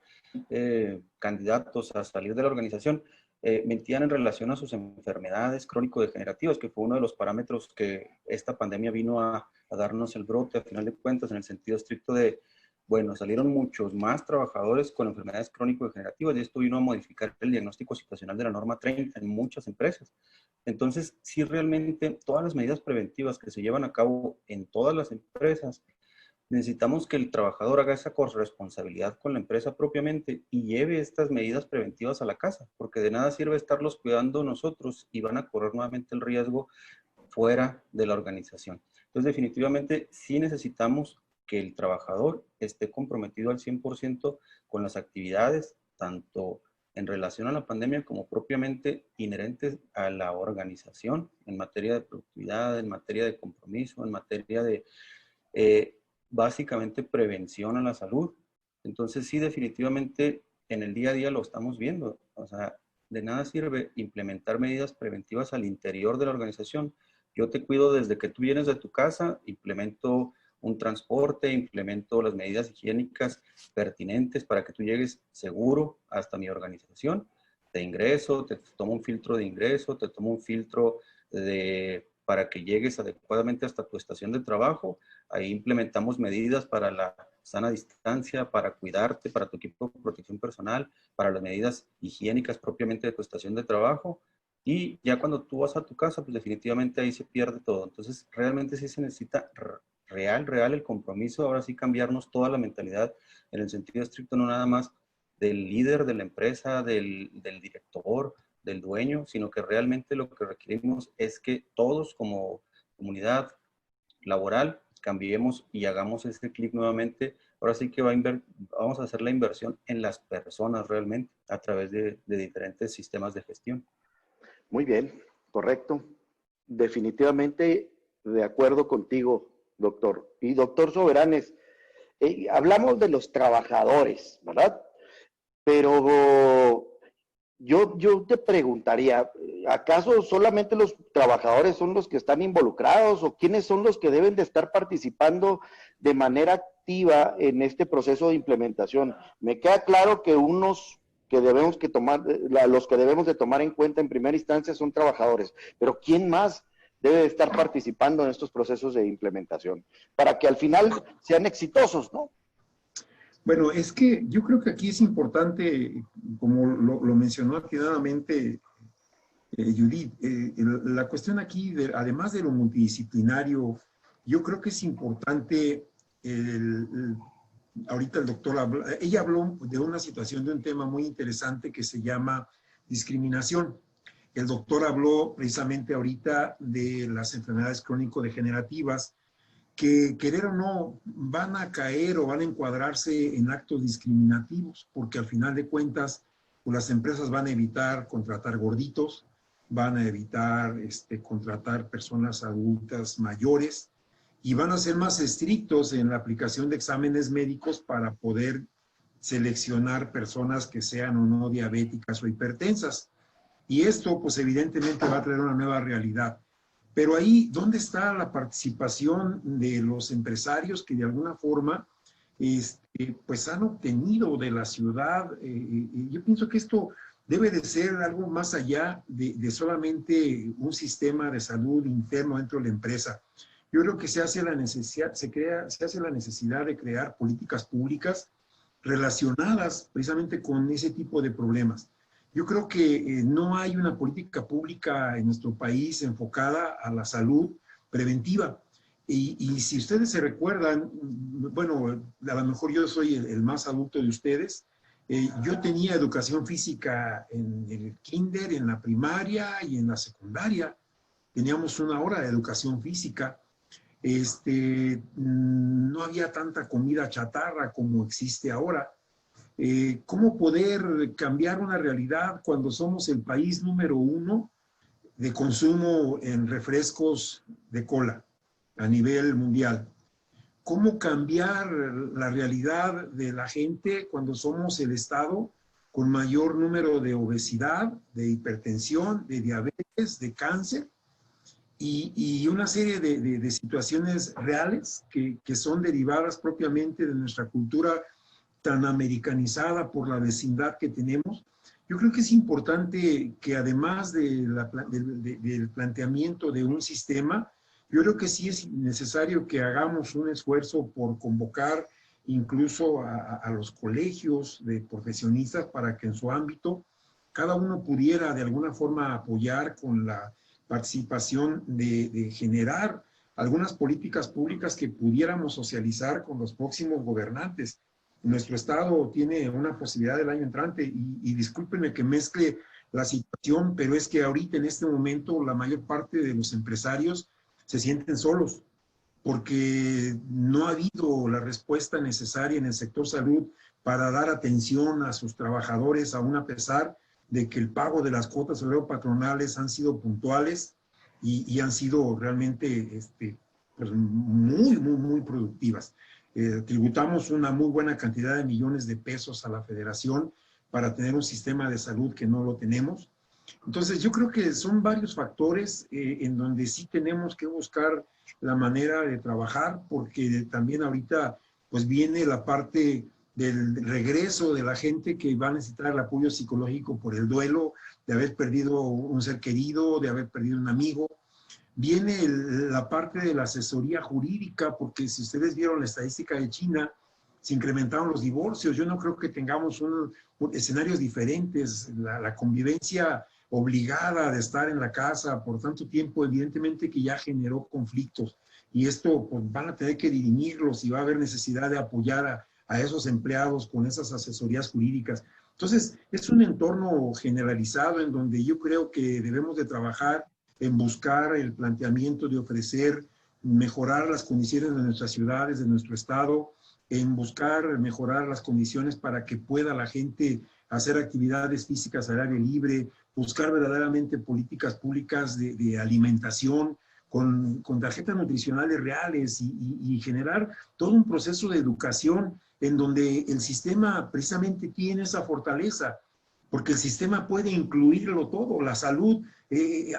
candidatos a salir de la organización, mentían en relación a sus enfermedades crónico-degenerativas, que fue uno de los parámetros que esta pandemia vino a darnos el brote, a final de cuentas, en el sentido estricto de, bueno, salieron muchos más trabajadores con enfermedades crónico-degenerativas y esto vino a modificar el diagnóstico situacional de la norma 30 en muchas empresas. Entonces, sí, realmente todas las medidas preventivas que se llevan a cabo en todas las empresas, necesitamos que el trabajador haga esa corresponsabilidad con la empresa propiamente y lleve estas medidas preventivas a la casa, porque de nada sirve estarlos cuidando nosotros y van a correr nuevamente el riesgo fuera de la organización. Entonces, definitivamente, sí necesitamos que el trabajador esté comprometido al 100% con las actividades, tanto en relación a la pandemia como propiamente inherentes a la organización, en materia de productividad, en materia de compromiso, en materia de básicamente prevención a la salud. Entonces sí, definitivamente en el día a día lo estamos viendo. O sea, de nada sirve implementar medidas preventivas al interior de la organización. Yo te cuido desde que tú vienes de tu casa, implemento un transporte, implemento las medidas higiénicas pertinentes para que tú llegues seguro hasta mi organización. Te ingreso, te tomo un filtro de ingreso, te tomo un filtro para que llegues adecuadamente hasta tu estación de trabajo. Ahí implementamos medidas para la sana distancia, para cuidarte, para tu equipo de protección personal, para las medidas higiénicas propiamente de tu estación de trabajo. Y ya cuando tú vas a tu casa, pues definitivamente ahí se pierde todo. Entonces, realmente sí se necesita real el compromiso. Ahora sí cambiarnos toda la mentalidad en el sentido estricto, no nada más del líder de la empresa, del director, del dueño, sino que realmente lo que requerimos es que todos como comunidad laboral cambiemos y hagamos ese clic nuevamente. Ahora sí que vamos a hacer la inversión en las personas realmente a través de diferentes sistemas de gestión. Muy bien, correcto. Definitivamente de acuerdo contigo, doctor. Y doctor Soberanes, hablamos de los trabajadores, ¿verdad? Pero yo te preguntaría, ¿acaso solamente los trabajadores son los que están involucrados o quiénes son los que deben de estar participando de manera activa en este proceso de implementación? Me queda claro que los que debemos de tomar en cuenta en primera instancia son trabajadores, pero ¿quién más debe de estar participando en estos procesos de implementación para que al final sean exitosos, ¿no? Bueno, es que yo creo que aquí es importante, como lo mencionó atinadamente Judith, la cuestión aquí, además de lo multidisciplinario, yo creo que es importante, ahorita el doctor, ella habló de una situación, de un tema muy interesante que se llama discriminación. El doctor habló precisamente ahorita de las enfermedades crónico-degenerativas, que querer o no van a caer o van a encuadrarse en actos discriminativos, porque al final de cuentas pues las empresas van a evitar contratar gorditos, van a evitar contratar personas adultas mayores y van a ser más estrictos en la aplicación de exámenes médicos para poder seleccionar personas que sean o no diabéticas o hipertensas. Y esto pues evidentemente va a traer una nueva realidad. Pero ahí, ¿dónde está la participación de los empresarios que de alguna forma pues han obtenido de la ciudad? Yo pienso que esto debe de ser algo más allá de solamente un sistema de salud interno dentro de la empresa. Yo creo que se hace la necesidad de crear políticas públicas relacionadas precisamente con ese tipo de problemas. Yo creo que no hay una política pública en nuestro país enfocada a la salud preventiva. Y si ustedes se recuerdan, bueno, a lo mejor yo soy el más adulto de ustedes, yo tenía educación física en el kinder, en la primaria y en la secundaria. Teníamos una hora de educación física. No había tanta comida chatarra como existe ahora. ¿Cómo poder cambiar una realidad cuando somos el país número 1 de consumo en refrescos de cola a nivel mundial? ¿Cómo cambiar la realidad de la gente cuando somos el estado con mayor número de obesidad, de hipertensión, de diabetes, de cáncer y una serie de situaciones reales que son derivadas propiamente de nuestra cultura tan americanizada por la vecindad que tenemos? Yo creo que es importante que además del planteamiento de un sistema, yo creo que sí es necesario que hagamos un esfuerzo por convocar incluso a los colegios de profesionistas para que en su ámbito cada uno pudiera de alguna forma apoyar con la participación de generar algunas políticas públicas que pudiéramos socializar con los próximos gobernantes. Nuestro estado tiene una posibilidad del año entrante y discúlpenme que mezcle la situación, pero es que ahorita en este momento la mayor parte de los empresarios se sienten solos porque no ha habido la respuesta necesaria en el sector salud para dar atención a sus trabajadores, aún a pesar de que el pago de las cuotas patronales han sido puntuales y han sido realmente pues, muy productivas. Tributamos una muy buena cantidad de millones de pesos a la federación para tener un sistema de salud que no lo tenemos. Entonces, yo creo que son varios factores en donde sí tenemos que buscar la manera de trabajar, porque también ahorita pues viene la parte del regreso de la gente que va a necesitar el apoyo psicológico por el duelo, de haber perdido un ser querido, de haber perdido un amigo. Viene la parte de la asesoría jurídica, porque si ustedes vieron la estadística de China, se incrementaron los divorcios. Yo no creo que tengamos escenarios diferentes. La convivencia obligada de estar en la casa por tanto tiempo, evidentemente que ya generó conflictos. Y esto pues, van a tener que dirimirlos y va a haber necesidad de apoyar a esos empleados con esas asesorías jurídicas. Entonces, es un entorno generalizado en donde yo creo que debemos de trabajar en buscar el planteamiento de ofrecer, mejorar las condiciones de nuestras ciudades, de nuestro estado, en buscar mejorar las condiciones para que pueda la gente hacer actividades físicas al aire libre, buscar verdaderamente políticas públicas de alimentación con tarjetas nutricionales reales y generar todo un proceso de educación en donde el sistema precisamente tiene esa fortaleza, porque el sistema puede incluirlo todo. La salud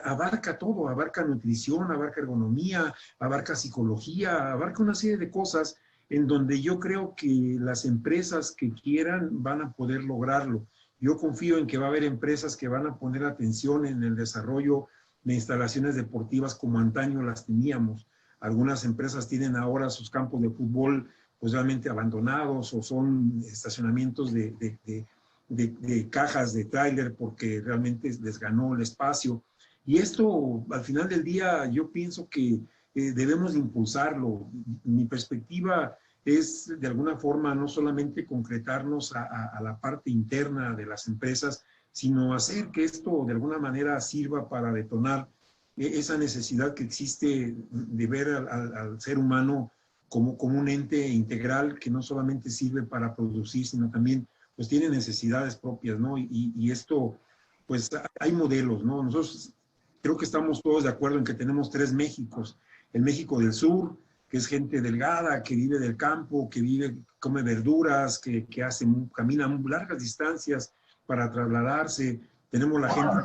abarca todo, abarca nutrición, abarca ergonomía, abarca psicología, abarca una serie de cosas en donde yo creo que las empresas que quieran van a poder lograrlo. Yo confío en que va a haber empresas que van a poner atención en el desarrollo de instalaciones deportivas como antaño las teníamos. Algunas empresas tienen ahora sus campos de fútbol pues realmente abandonados o son estacionamientos de cajas de tráiler porque realmente les ganó el espacio. Y esto, al final del día, yo pienso que debemos de impulsarlo. Mi perspectiva es, de alguna forma, no solamente concretarnos a la parte interna de las empresas, sino hacer que esto, de alguna manera, sirva para detonar esa necesidad que existe de ver al ser humano como un ente integral que no solamente sirve para producir, sino también pues tiene necesidades propias, ¿no? Y esto, pues hay modelos, ¿no? Nosotros creo que estamos todos de acuerdo en que tenemos 3 Méxicos. El México del Sur, que es gente delgada, que vive del campo, que vive, come verduras, que camina largas distancias para trasladarse. Tenemos la gente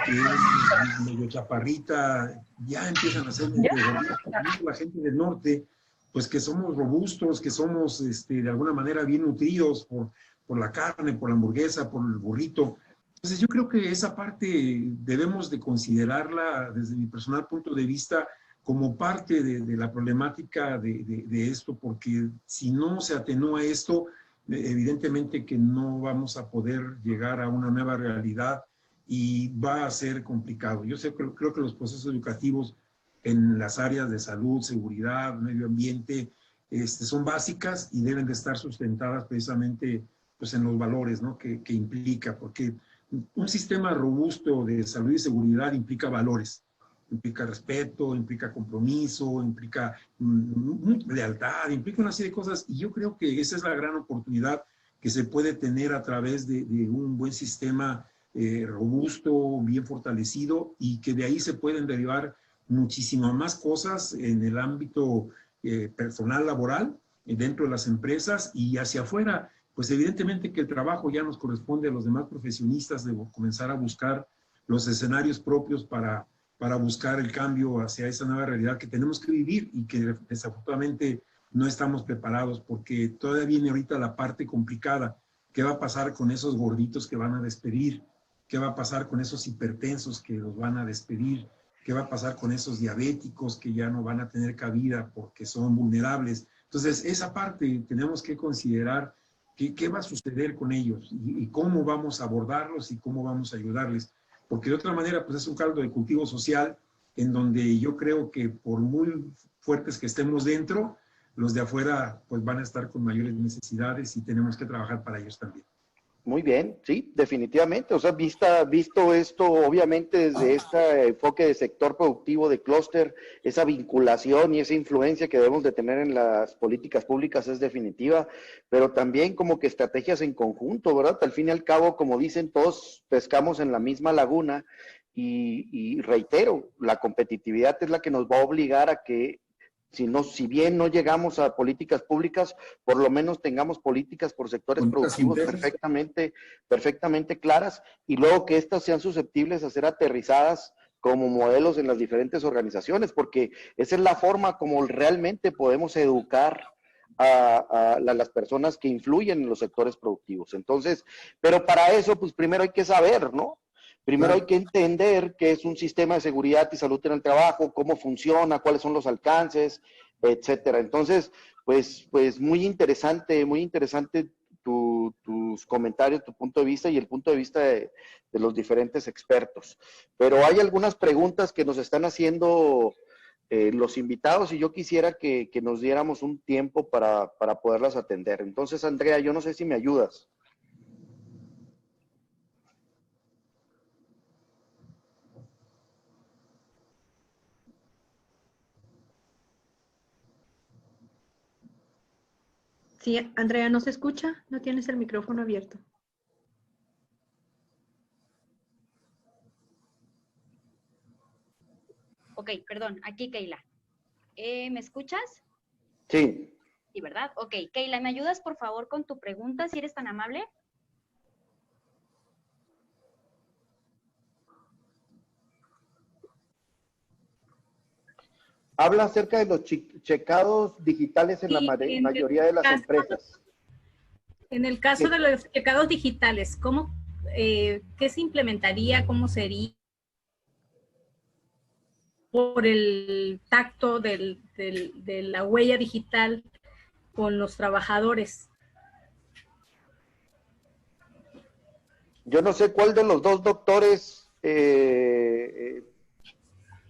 que es medio chaparrita, ya empiezan a ser medio gorditos. La gente del norte, pues que somos robustos, que somos de alguna manera bien nutridos por la carne, por la hamburguesa, por el burrito. Entonces yo creo que esa parte debemos de considerarla desde mi personal punto de vista como parte de la problemática de esto, porque si no se atenúa esto, evidentemente que no vamos a poder llegar a una nueva realidad y va a ser complicado. Yo creo que los procesos educativos en las áreas de salud, seguridad, medio ambiente, son básicas y deben de estar sustentadas precisamente pues, en los valores, ¿no? que implica, porque un sistema robusto de salud y seguridad implica valores, implica respeto, implica compromiso, implica lealtad, implica una serie de cosas, y yo creo que esa es la gran oportunidad que se puede tener a través de un buen sistema robusto, bien fortalecido, y que de ahí se pueden derivar muchísimas más cosas en el ámbito personal, laboral, dentro de las empresas y hacia afuera. Pues evidentemente que el trabajo ya nos corresponde a los demás profesionistas de comenzar a buscar los escenarios propios para buscar el cambio hacia esa nueva realidad que tenemos que vivir y que desafortunadamente no estamos preparados porque todavía viene ahorita la parte complicada. ¿Qué va a pasar con esos gorditos que van a despedir? ¿Qué va a pasar con esos hipertensos que los van a despedir? ¿Qué va a pasar con esos diabéticos que ya no van a tener cabida porque son vulnerables? Entonces, esa parte tenemos que considerar qué va a suceder con ellos y cómo vamos a abordarlos y cómo vamos a ayudarles. Porque de otra manera, pues es un caldo de cultivo social en donde yo creo que por muy fuertes que estemos dentro, los de afuera pues van a estar con mayores necesidades y tenemos que trabajar para ellos también. Muy bien, sí, definitivamente. O sea, visto esto, obviamente desde este enfoque de sector productivo, de clúster, esa vinculación y esa influencia que debemos de tener en las políticas públicas es definitiva, pero también como que estrategias en conjunto, ¿verdad? Al fin y al cabo, como dicen, todos pescamos en la misma laguna y reitero, la competitividad es la que nos va a obligar a que si bien no llegamos a políticas públicas, por lo menos tengamos políticas por sectores productivos perfectamente claras, y luego que éstas sean susceptibles a ser aterrizadas como modelos en las diferentes organizaciones, porque esa es la forma como realmente podemos educar a las personas que influyen en los sectores productivos. Entonces, pero para eso, pues primero hay que saber, ¿no? Primero hay que entender qué es un sistema de seguridad y salud en el trabajo, cómo funciona, cuáles son los alcances, etcétera. Entonces, pues muy interesante tus comentarios, tu punto de vista y el punto de vista de los diferentes expertos. Pero hay algunas preguntas que nos están haciendo los invitados y yo quisiera que nos diéramos un tiempo para poderlas atender. Entonces, Andrea, yo no sé si me ayudas. Sí, Andrea, ¿no se escucha? ¿No tienes el micrófono abierto? Ok, perdón, aquí Keila. ¿Me escuchas? Sí. Sí, ¿verdad? Ok, Keila, ¿me ayudas por favor con tu pregunta, si eres tan amable? Habla acerca de los checados digitales en la mayoría de las empresas. En el caso de los checados digitales, ¿qué se implementaría? ¿Cómo sería? Por el tacto de la huella digital con los trabajadores. Yo no sé cuál de los dos doctores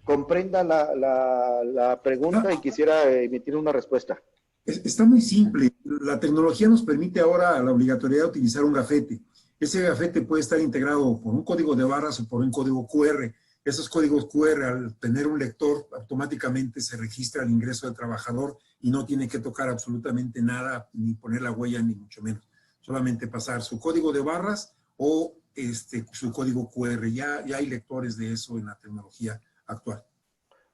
comprenda la pregunta y quisiera emitir una respuesta. Está muy simple. La tecnología nos permite ahora la obligatoriedad de utilizar un gafete. Ese gafete puede estar integrado por un código de barras o por un código QR. Esos códigos QR, al tener un lector, automáticamente se registra el ingreso del trabajador y no tiene que tocar absolutamente nada, ni poner la huella, ni mucho menos. Solamente pasar su código de barras o su código QR. Ya hay lectores de eso en la tecnología actual.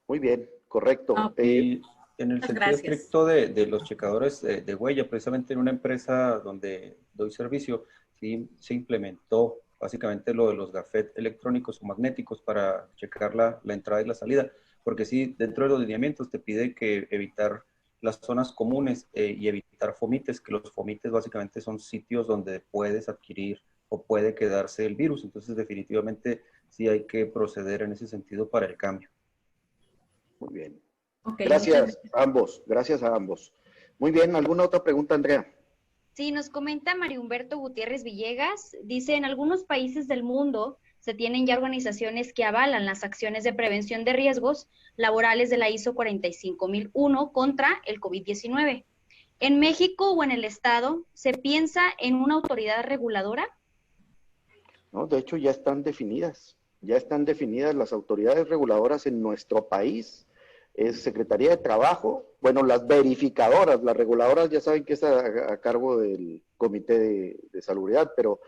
Muy bien, correcto. Y en el sentido estricto de los checadores de huella, precisamente en una empresa donde doy servicio, sí se implementó básicamente lo de los gafetes electrónicos o magnéticos para checar la entrada y la salida, porque sí, dentro de los lineamientos te pide que evitar las zonas comunes y evitar fomites, que los fomites básicamente son sitios donde puedes adquirir o puede quedarse el virus. Entonces, definitivamente sí hay que proceder en ese sentido para el cambio. Muy bien. Okay, gracias a ambos. Muy bien, ¿alguna otra pregunta, Andrea? Sí, nos comenta Mario Humberto Gutiérrez Villegas. Dice, en algunos países del mundo se tienen ya organizaciones que avalan las acciones de prevención de riesgos laborales de la ISO 45001 contra el COVID-19. ¿En México o en el Estado se piensa en una autoridad reguladora? No, de hecho ya están definidas las autoridades reguladoras en nuestro país. Es Secretaría de Trabajo, bueno, las verificadoras, las reguladoras ya saben que es a cargo del Comité de Salubridad, pero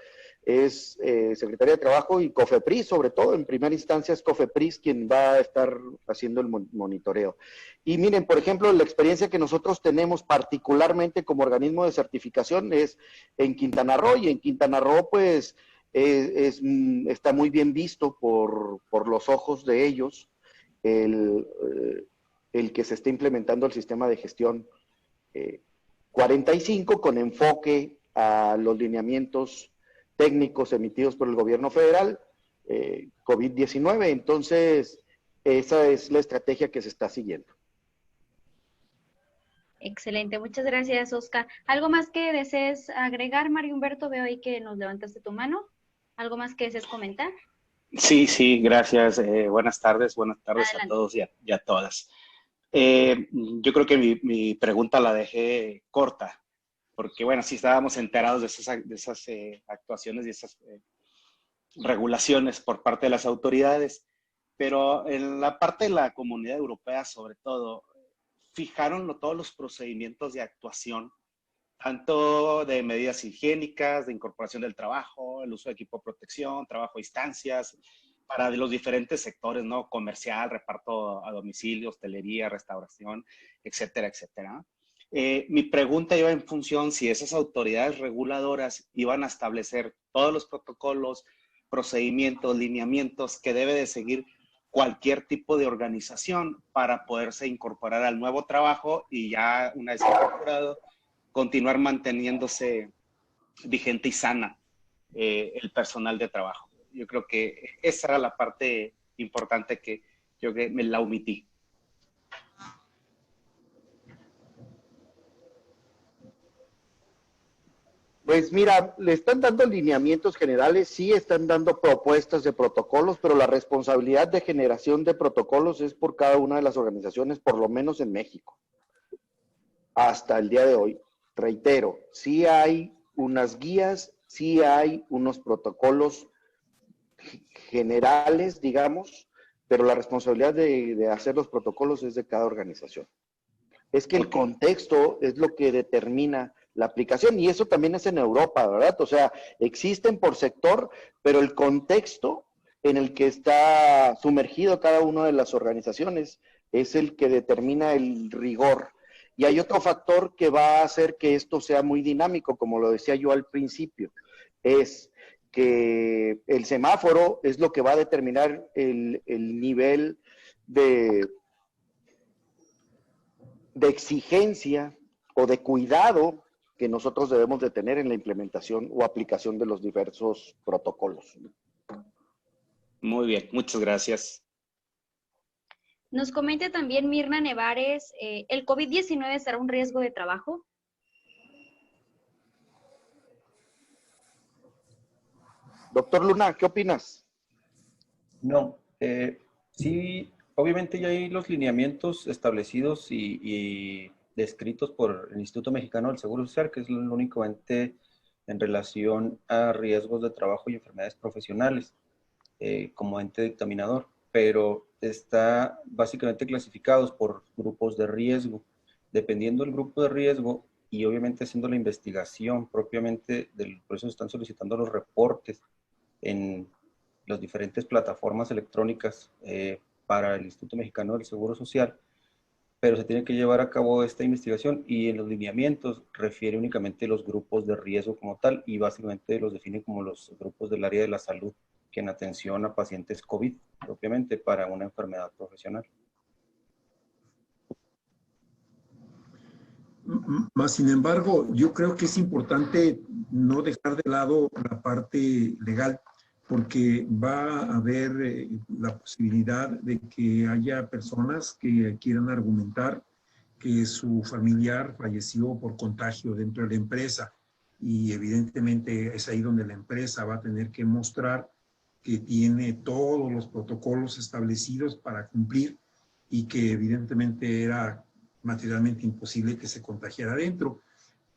es Secretaría de Trabajo y COFEPRIS, sobre todo, en primera instancia es COFEPRIS quien va a estar haciendo el monitoreo. Y miren, por ejemplo, la experiencia que nosotros tenemos particularmente como organismo de certificación es en Quintana Roo, y en Quintana Roo, pues, está muy bien visto por los ojos de ellos el que se esté implementando el sistema de gestión 45 con enfoque a los lineamientos técnicos emitidos por el gobierno federal, COVID-19. Entonces, esa es la estrategia que se está siguiendo. Excelente, muchas gracias, Oscar. ¿Algo más que desees agregar, Mario Humberto? Veo ahí que nos levantaste tu mano. ¿Algo más que desees comentar? Sí, gracias. Buenas tardes Adelante. a todos y a todas. Yo creo que mi pregunta la dejé corta, porque bueno, sí estábamos enterados de esas actuaciones y esas regulaciones por parte de las autoridades, pero en la parte de la Comunidad Europea, sobre todo, fijaron todos los procedimientos de actuación, tanto de medidas higiénicas, de incorporación del trabajo, el uso de equipo de protección, trabajo a distancias, para los diferentes sectores, ¿no? Comercial, reparto a domicilio, hostelería, restauración, etcétera, etcétera. Mi pregunta iba en función si esas autoridades reguladoras iban a establecer todos los protocolos, procedimientos, lineamientos que debe de seguir cualquier tipo de organización para poderse incorporar al nuevo trabajo y ya una vez incorporado, continuar manteniéndose vigente y sana el personal de trabajo. Yo creo que esa era la parte importante que yo que me la omití. Pues mira, le están dando lineamientos generales, sí están dando propuestas de protocolos, pero la responsabilidad de generación de protocolos es por cada una de las organizaciones, por lo menos en México. Hasta el día de hoy, reitero, sí hay unas guías, sí hay unos protocolos generales, digamos, pero la responsabilidad de hacer los protocolos es de cada organización. Es que el contexto es lo que determina la aplicación, y eso también es en Europa, ¿verdad? O sea, existen por sector, pero el contexto en el que está sumergido cada una de las organizaciones es el que determina el rigor. Y hay otro factor que va a hacer que esto sea muy dinámico, como lo decía yo al principio, es que el semáforo es lo que va a determinar el nivel de exigencia o de cuidado que nosotros debemos de tener en la implementación o aplicación de los diversos protocolos. Muy bien, muchas gracias. Nos comenta también Mirna Nevares, ¿el COVID-19 será un riesgo de trabajo? Doctor Luna, ¿qué opinas? No, sí, obviamente ya hay los lineamientos establecidos y descritos por el Instituto Mexicano del Seguro Social, que es el único ente en relación a riesgos de trabajo y enfermedades profesionales, como ente dictaminador, pero está básicamente clasificados por grupos de riesgo. Dependiendo del grupo de riesgo y obviamente haciendo la investigación propiamente, por eso están solicitando los reportes en las diferentes plataformas electrónicas para el Instituto Mexicano del Seguro Social, pero se tiene que llevar a cabo esta investigación y en los lineamientos refiere únicamente los grupos de riesgo como tal y básicamente los define como los grupos del área de la salud que en atención a pacientes COVID propiamente para una enfermedad profesional. Más sin embargo, yo creo que es importante no dejar de lado la parte legal, porque va a haber la posibilidad de que haya personas que quieran argumentar que su familiar falleció por contagio dentro de la empresa y evidentemente es ahí donde la empresa va a tener que mostrar que tiene todos los protocolos establecidos para cumplir y que evidentemente era materialmente imposible que se contagiara dentro.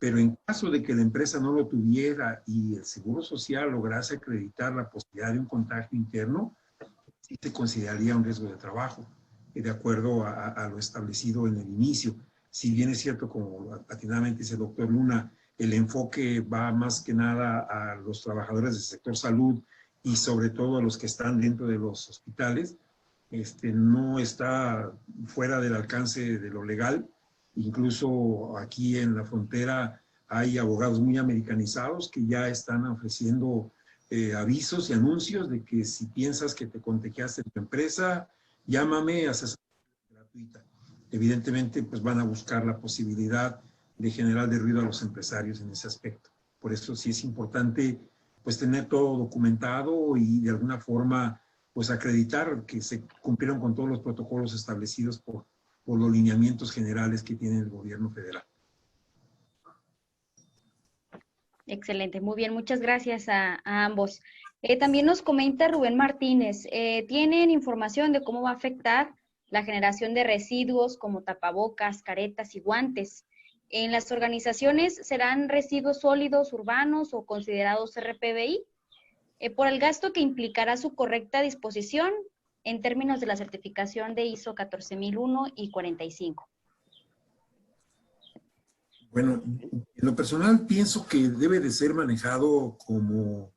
Pero en caso de que la empresa no lo tuviera y el Seguro Social lograse acreditar la posibilidad de un contagio interno, sí se consideraría un riesgo de trabajo, de acuerdo a lo establecido en el inicio. Si bien es cierto, como atinadamente dice el doctor Luna, el enfoque va más que nada a los trabajadores del sector salud y sobre todo a los que están dentro de los hospitales, no está fuera del alcance de lo legal. Incluso aquí en la frontera hay abogados muy americanizados que ya están ofreciendo avisos y anuncios de que si piensas que te contagiaste en tu empresa, llámame, asesoría gratuita. Evidentemente, pues van a buscar la posibilidad de generar de ruido a los empresarios en ese aspecto. Por eso sí es importante pues tener todo documentado y de alguna forma pues acreditar que se cumplieron con todos los protocolos establecidos por los lineamientos generales que tiene el gobierno federal. Excelente, muy bien, muchas gracias a ambos. También nos comenta Rubén Martínez, ¿tienen información de cómo va a afectar la generación de residuos como tapabocas, caretas y guantes? ¿En las organizaciones serán residuos sólidos urbanos o considerados RPBI? Por el gasto que implicará su correcta disposición en términos de la certificación de ISO 14001 y 45. Bueno, en lo personal pienso que debe de ser manejado como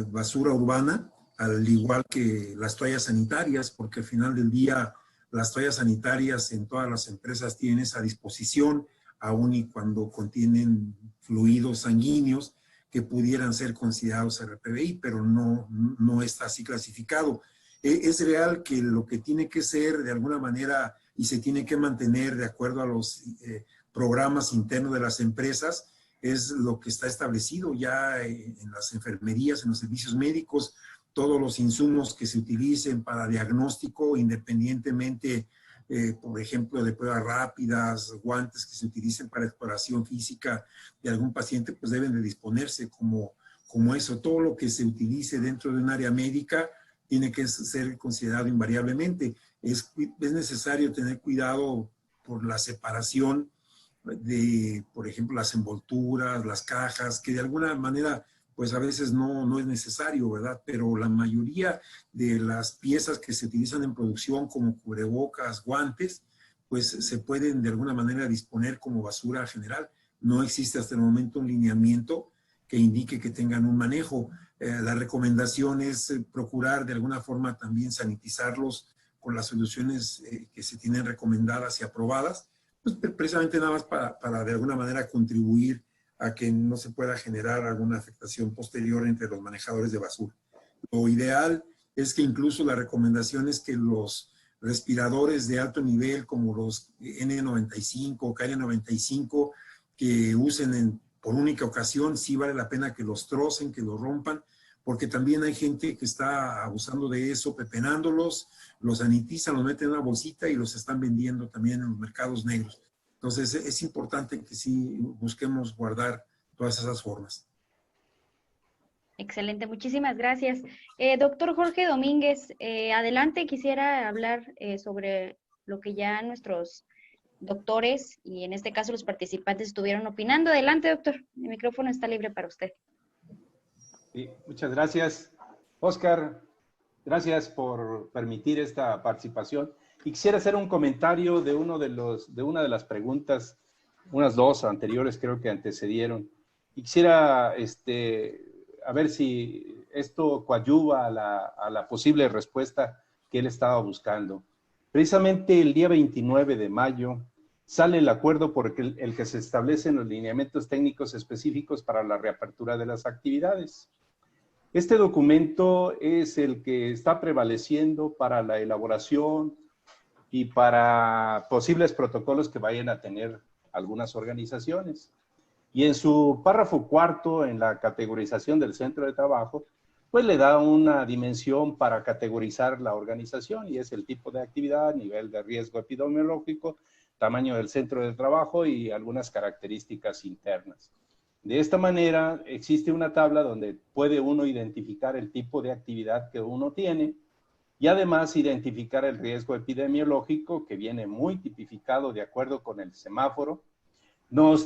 basura urbana al igual que las toallas sanitarias, porque al final del día las toallas sanitarias en todas las empresas tienen esa disposición, aun y cuando contienen fluidos sanguíneos que pudieran ser considerados RPBI, pero no está así clasificado. Es real que lo que tiene que ser de alguna manera y se tiene que mantener de acuerdo a los programas internos de las empresas es lo que está establecido ya en las enfermerías, en los servicios médicos, todos los insumos que se utilicen para diagnóstico, independientemente, por ejemplo, de pruebas rápidas, guantes que se utilicen para exploración física de algún paciente, pues deben de disponerse como eso. Todo lo que se utilice dentro de un área médica tiene que ser considerado invariablemente. Es necesario tener cuidado por la separación de, por ejemplo, las envolturas, las cajas, que de alguna manera pues a veces no es necesario, ¿verdad? Pero la mayoría de las piezas que se utilizan en producción como cubrebocas, guantes, pues se pueden de alguna manera disponer como basura general. No existe hasta el momento un lineamiento que indique que tengan un manejo. La recomendación es procurar de alguna forma también sanitizarlos con las soluciones que se tienen recomendadas y aprobadas, pues precisamente nada más para de alguna manera contribuir a que no se pueda generar alguna afectación posterior entre los manejadores de basura. Lo ideal es que incluso la recomendación es que los respiradores de alto nivel como los N95 o KN95 que usen por única ocasión, sí vale la pena que los trocen, que los rompan, porque también hay gente que está abusando de eso, pepenándolos, los sanitizan, los meten en una bolsita y los están vendiendo también en los mercados negros. Entonces, es importante que sí busquemos guardar todas esas formas. Excelente, muchísimas gracias. Doctor Jorge Domínguez, adelante, quisiera hablar sobre lo que ya nuestros doctores y en este caso los participantes estuvieron opinando. Adelante, doctor, el micrófono está libre para usted. Sí, muchas gracias. Oscar, gracias por permitir esta participación. Y quisiera hacer un comentario de una de las preguntas, unas dos anteriores creo que antecedieron. Y quisiera a ver si esto coadyuva a la posible respuesta que él estaba buscando. Precisamente el día 29 de mayo sale el acuerdo por el que se establecen los lineamientos técnicos específicos para la reapertura de las actividades. Este documento es el que está prevaleciendo para la elaboración y para posibles protocolos que vayan a tener algunas organizaciones. Y en su párrafo cuarto, en la categorización del centro de trabajo, pues le da una dimensión para categorizar la organización y es el tipo de actividad, nivel de riesgo epidemiológico, tamaño del centro de trabajo y algunas características internas. De esta manera, existe una tabla donde puede uno identificar el tipo de actividad que uno tiene y además identificar el riesgo epidemiológico que viene muy tipificado de acuerdo con el semáforo.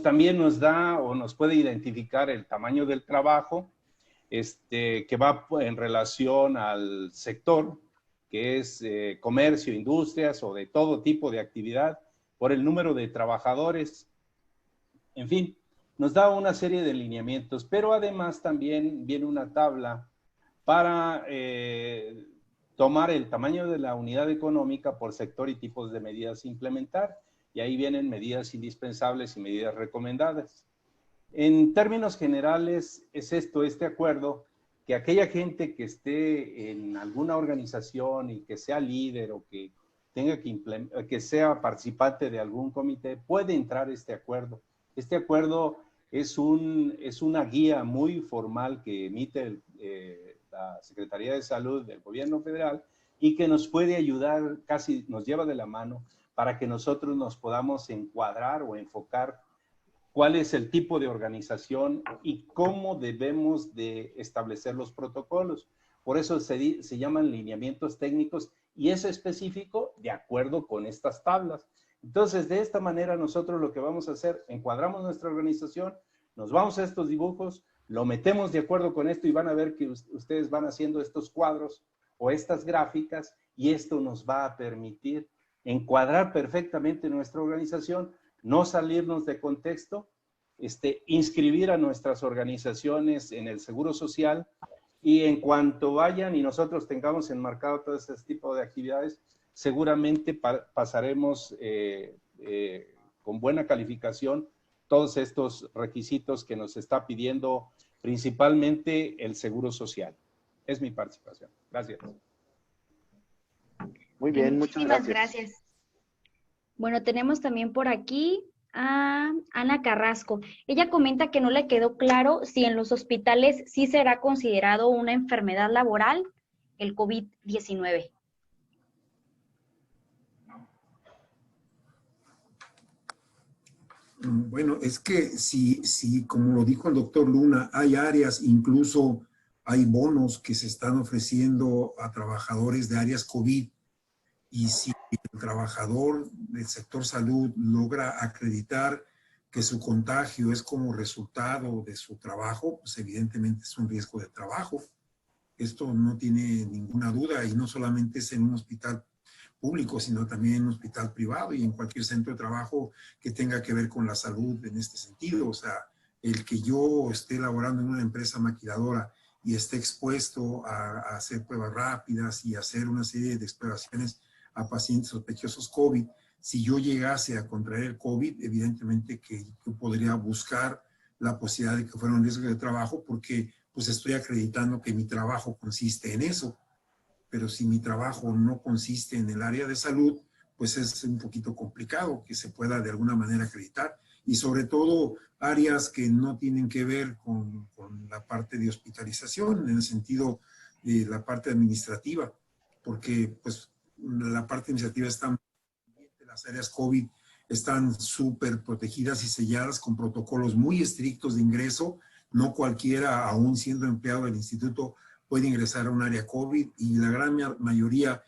También nos da o nos puede identificar el tamaño del trabajo que va en relación al sector, que es comercio, industrias o de todo tipo de actividad, por el número de trabajadores, en fin, nos da una serie de lineamientos, pero además también viene una tabla para tomar el tamaño de la unidad económica por sector y tipos de medidas a implementar, y ahí vienen medidas indispensables y medidas recomendadas. En términos generales, es este acuerdo, que aquella gente que esté en alguna organización y que sea líder o que tenga que sea participante de algún comité, puede entrar a este acuerdo. Este acuerdo es una guía muy formal que emite la Secretaría de Salud del Gobierno Federal y que nos puede ayudar, casi nos lleva de la mano, para que nosotros nos podamos encuadrar o enfocar cuál es el tipo de organización y cómo debemos de establecer los protocolos. Por eso se llaman lineamientos técnicos y es específico de acuerdo con estas tablas. Entonces, de esta manera nosotros lo que vamos a hacer, encuadramos nuestra organización, nos vamos a estos dibujos, lo metemos de acuerdo con esto y van a ver que ustedes van haciendo estos cuadros o estas gráficas y esto nos va a permitir encuadrar perfectamente nuestra organización, no salirnos de contexto, inscribir a nuestras organizaciones en el Seguro Social Y en cuanto vayan y nosotros tengamos enmarcado todo ese tipo de actividades, seguramente pasaremos con buena calificación todos estos requisitos que nos está pidiendo principalmente el Seguro Social. Es mi participación. Gracias. Muy bien, muchas Muchísimas gracias. gracias. Bueno, tenemos también por aquí a Ana Carrasco. Ella comenta que no le quedó claro si en los hospitales sí será considerado una enfermedad laboral el COVID-19. Bueno, es que si, como lo dijo el doctor Luna, hay áreas, incluso hay bonos que se están ofreciendo a trabajadores de áreas COVID, y si el trabajador del sector salud logra acreditar que su contagio es como resultado de su trabajo, pues evidentemente es un riesgo de trabajo. Esto no tiene ninguna duda, y no solamente es en un hospital público, sino también en un hospital privado y en cualquier centro de trabajo que tenga que ver con la salud en este sentido. O sea, el que yo esté laborando en una empresa maquiladora y esté expuesto a hacer pruebas rápidas y hacer una serie de exploraciones a pacientes sospechosos COVID, si yo llegase a contraer el COVID, evidentemente que yo podría buscar la posibilidad de que fuera un riesgo de trabajo, porque pues estoy acreditando que mi trabajo consiste en eso. Pero si mi trabajo no consiste en el área de salud, pues es un poquito complicado que se pueda de alguna manera acreditar. Y sobre todo áreas que no tienen que ver con la parte de hospitalización, en el sentido de la parte administrativa, porque pues la parte administrativa está, las áreas COVID están súper protegidas y selladas con protocolos muy estrictos de ingreso. No cualquiera, aún siendo empleado del instituto, puede ingresar a un área COVID, y la gran mayoría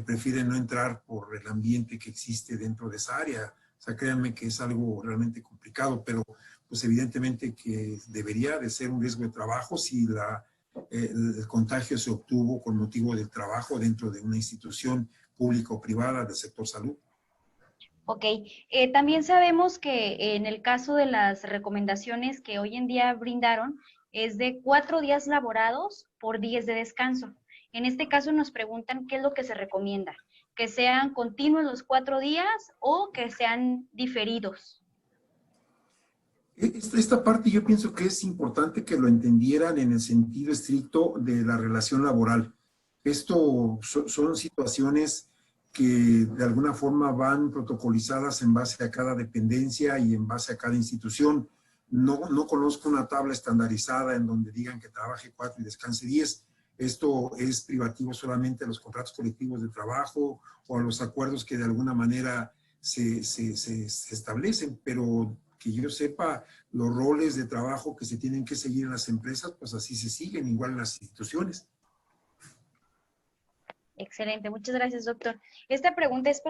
prefiere no entrar por el ambiente que existe dentro de esa área. O sea, créanme que es algo realmente complicado, pero pues evidentemente que debería de ser un riesgo de trabajo si el contagio se obtuvo con motivo del trabajo dentro de una institución pública o privada del sector salud. Ok, también sabemos que en el caso de las recomendaciones que hoy en día brindaron, es de 4 días laborados por 10 de descanso. En este caso nos preguntan qué es lo que se recomienda, que sean continuos los 4 días o que sean diferidos. Esta parte yo pienso que es importante que lo entendieran en el sentido estricto de la relación laboral. Esto son situaciones que de alguna forma van protocolizadas en base a cada dependencia y en base a cada institución. No conozco una tabla estandarizada en donde digan que trabaje 4 y descanse 10. Esto es privativo solamente a los contratos colectivos de trabajo o a los acuerdos que de alguna manera se establecen, pero que yo sepa, los roles de trabajo que se tienen que seguir en las empresas, pues así se siguen, igual en las instituciones. Excelente, muchas gracias, doctor. Esta pregunta es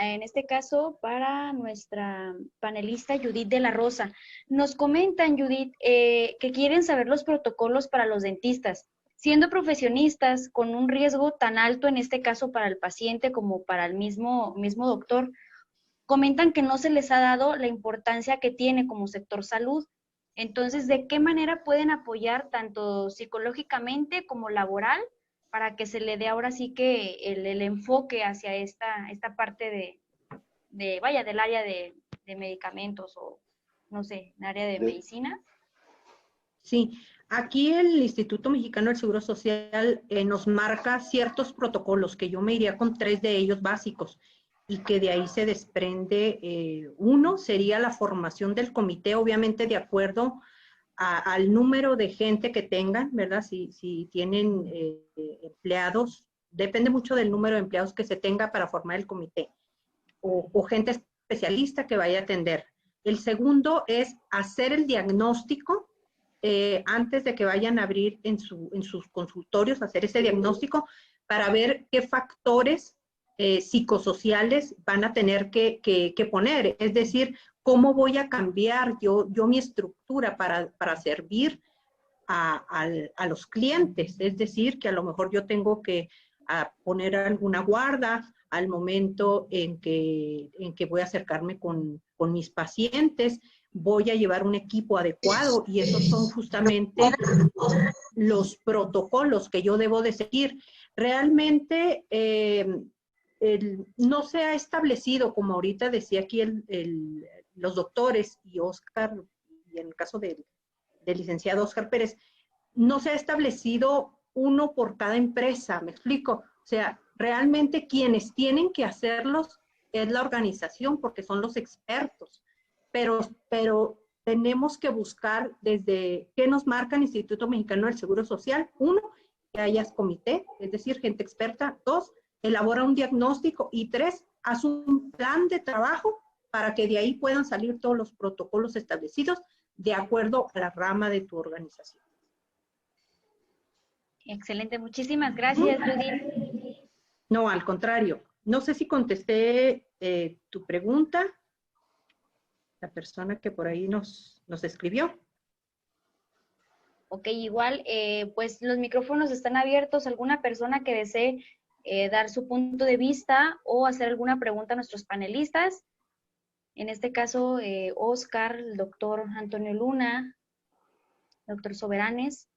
en este caso, para nuestra panelista Judith de la Rosa. Nos comentan, Judith, que quieren saber los protocolos para los dentistas. Siendo profesionistas con un riesgo tan alto, en este caso para el paciente como para el mismo doctor, comentan que no se les ha dado la importancia que tiene como sector salud. Entonces, ¿de qué manera pueden apoyar tanto psicológicamente como laboral para que se le dé ahora sí que el enfoque hacia esta parte del área de medicamentos o, no sé, el área de medicina? Sí, aquí el Instituto Mexicano del Seguro Social nos marca ciertos protocolos, que yo me iría con 3 de ellos básicos, y que de ahí se desprende, uno sería la formación del comité, obviamente de acuerdo al número de gente que tengan, ¿verdad? Si tienen empleados, depende mucho del número de empleados que se tenga para formar el comité, o gente especialista que vaya a atender. El segundo es hacer el diagnóstico antes de que vayan a abrir en sus consultorios, hacer ese diagnóstico para ver qué factores psicosociales van a tener que poner. Es decir, cómo voy a cambiar yo mi estructura para servir a los clientes. Es decir, que a lo mejor yo tengo que poner alguna guarda al momento en que voy a acercarme con mis pacientes, voy a llevar un equipo adecuado y esos son justamente los protocolos que yo debo de seguir. Realmente no se ha establecido, como ahorita decía aquí los doctores y Oscar, y en el caso del licenciado Oscar Pérez, no se ha establecido uno por cada empresa, ¿me explico? O sea, realmente quienes tienen que hacerlos es la organización porque son los expertos, pero tenemos que buscar desde qué nos marca el Instituto Mexicano del Seguro Social. Uno, que haya comité, es decir, gente experta. Dos, elabora un diagnóstico. Y tres, haz un plan de trabajo para que de ahí puedan salir todos los protocolos establecidos de acuerdo a la rama de tu organización. Excelente, muchísimas gracias, Judith. No, al contrario. No sé si contesté tu pregunta, la persona que por ahí nos escribió. Ok, igual, pues los micrófonos están abiertos. ¿Alguna persona que desee dar su punto de vista o hacer alguna pregunta a nuestros panelistas? En este caso, Oscar, el doctor Antonio Luna, doctor Soberanes.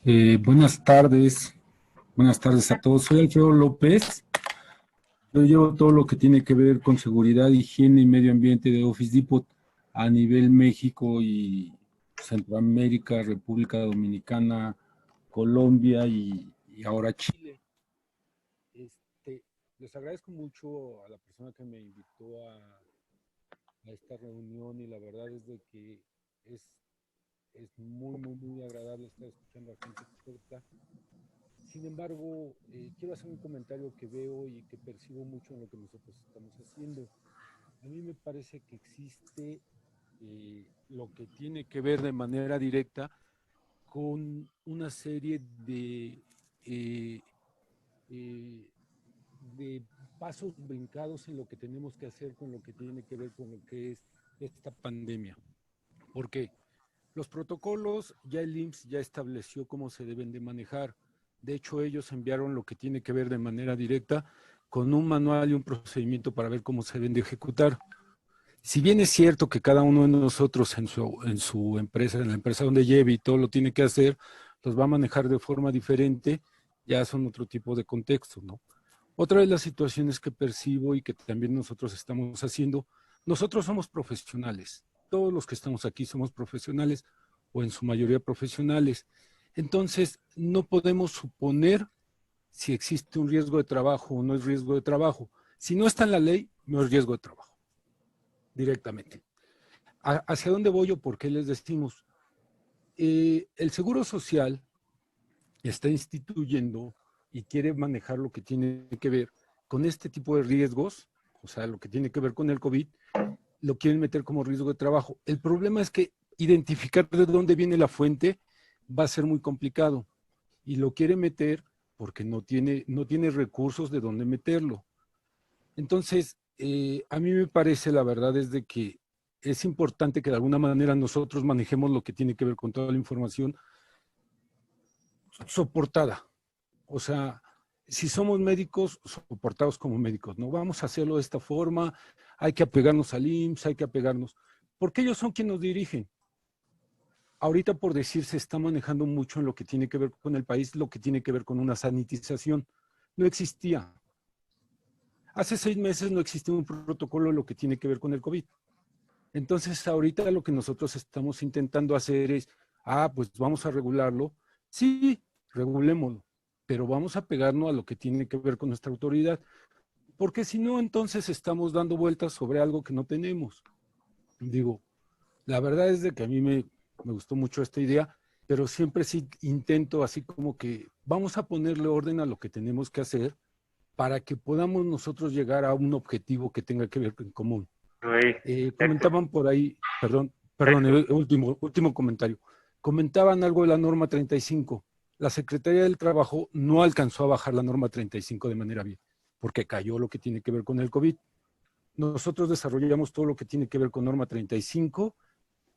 Buenas tardes a todos. Soy Alfredo López. Yo llevo todo lo que tiene que ver con seguridad, higiene y medio ambiente de Office Depot a nivel México y Centroamérica, República Dominicana, Colombia y ahora Chile. Les agradezco mucho a la persona que me invitó a esta reunión y la verdad es de que es muy agradable estar escuchando a gente experta. Sin embargo, quiero hacer un comentario que veo y que percibo mucho en lo que nosotros estamos haciendo. A mí me parece que existe lo que tiene que ver de manera directa con una serie de pasos brincados en lo que tenemos que hacer con lo que tiene que ver con lo que es esta pandemia. ¿Por qué? Los protocolos, ya el IMSS ya estableció cómo se deben de manejar. De hecho, ellos enviaron lo que tiene que ver de manera directa con un manual y un procedimiento para ver cómo se deben de ejecutar. Si bien es cierto que cada uno de nosotros en su empresa, en la empresa donde lleve y todo lo tiene que hacer, los va a manejar de forma diferente, ya son otro tipo de contexto, ¿no? Otra de las situaciones que percibo y que también nosotros estamos haciendo, nosotros somos profesionales. Todos los que estamos aquí somos profesionales o en su mayoría profesionales. Entonces, no podemos suponer si existe un riesgo de trabajo o no es riesgo de trabajo. Si no está en la ley, no es riesgo de trabajo, directamente. ¿Hacia dónde voy o por qué les decimos? El Seguro Social está instituyendo y quiere manejar lo que tiene que ver con este tipo de riesgos, o sea, lo que tiene que ver con el COVID, lo quieren meter como riesgo de trabajo. El problema es que identificar de dónde viene la fuente va a ser muy complicado y lo quiere meter porque no tiene recursos de dónde meterlo. Entonces, a mí me parece, la verdad, es de que es importante que de alguna manera nosotros manejemos lo que tiene que ver con toda la información soportada. O sea, si somos médicos, soportados como médicos, no vamos a hacerlo de esta forma, hay que apegarnos al IMSS, hay que apegarnos, porque ellos son quienes nos dirigen. Ahorita, por decir, se está manejando mucho en lo que tiene que ver con el país, lo que tiene que ver con una sanitización. No existía. Hace 6 meses no existía un protocolo en lo que tiene que ver con el COVID. Entonces, ahorita lo que nosotros estamos intentando hacer es, pues vamos a regularlo. Sí, regulémoslo, pero vamos a pegarnos a lo que tiene que ver con nuestra autoridad, porque si no, entonces estamos dando vueltas sobre algo que no tenemos. Digo, la verdad es de que a mí me gustó mucho esta idea, pero siempre sí intento así como que vamos a ponerle orden a lo que tenemos que hacer para que podamos nosotros llegar a un objetivo que tenga que ver en común. Comentaban por ahí, perdón, el último comentario. Comentaban algo de la norma 35. La Secretaría del Trabajo no alcanzó a bajar la norma 35 de manera bien, porque cayó lo que tiene que ver con el COVID. Nosotros desarrollamos todo lo que tiene que ver con norma 35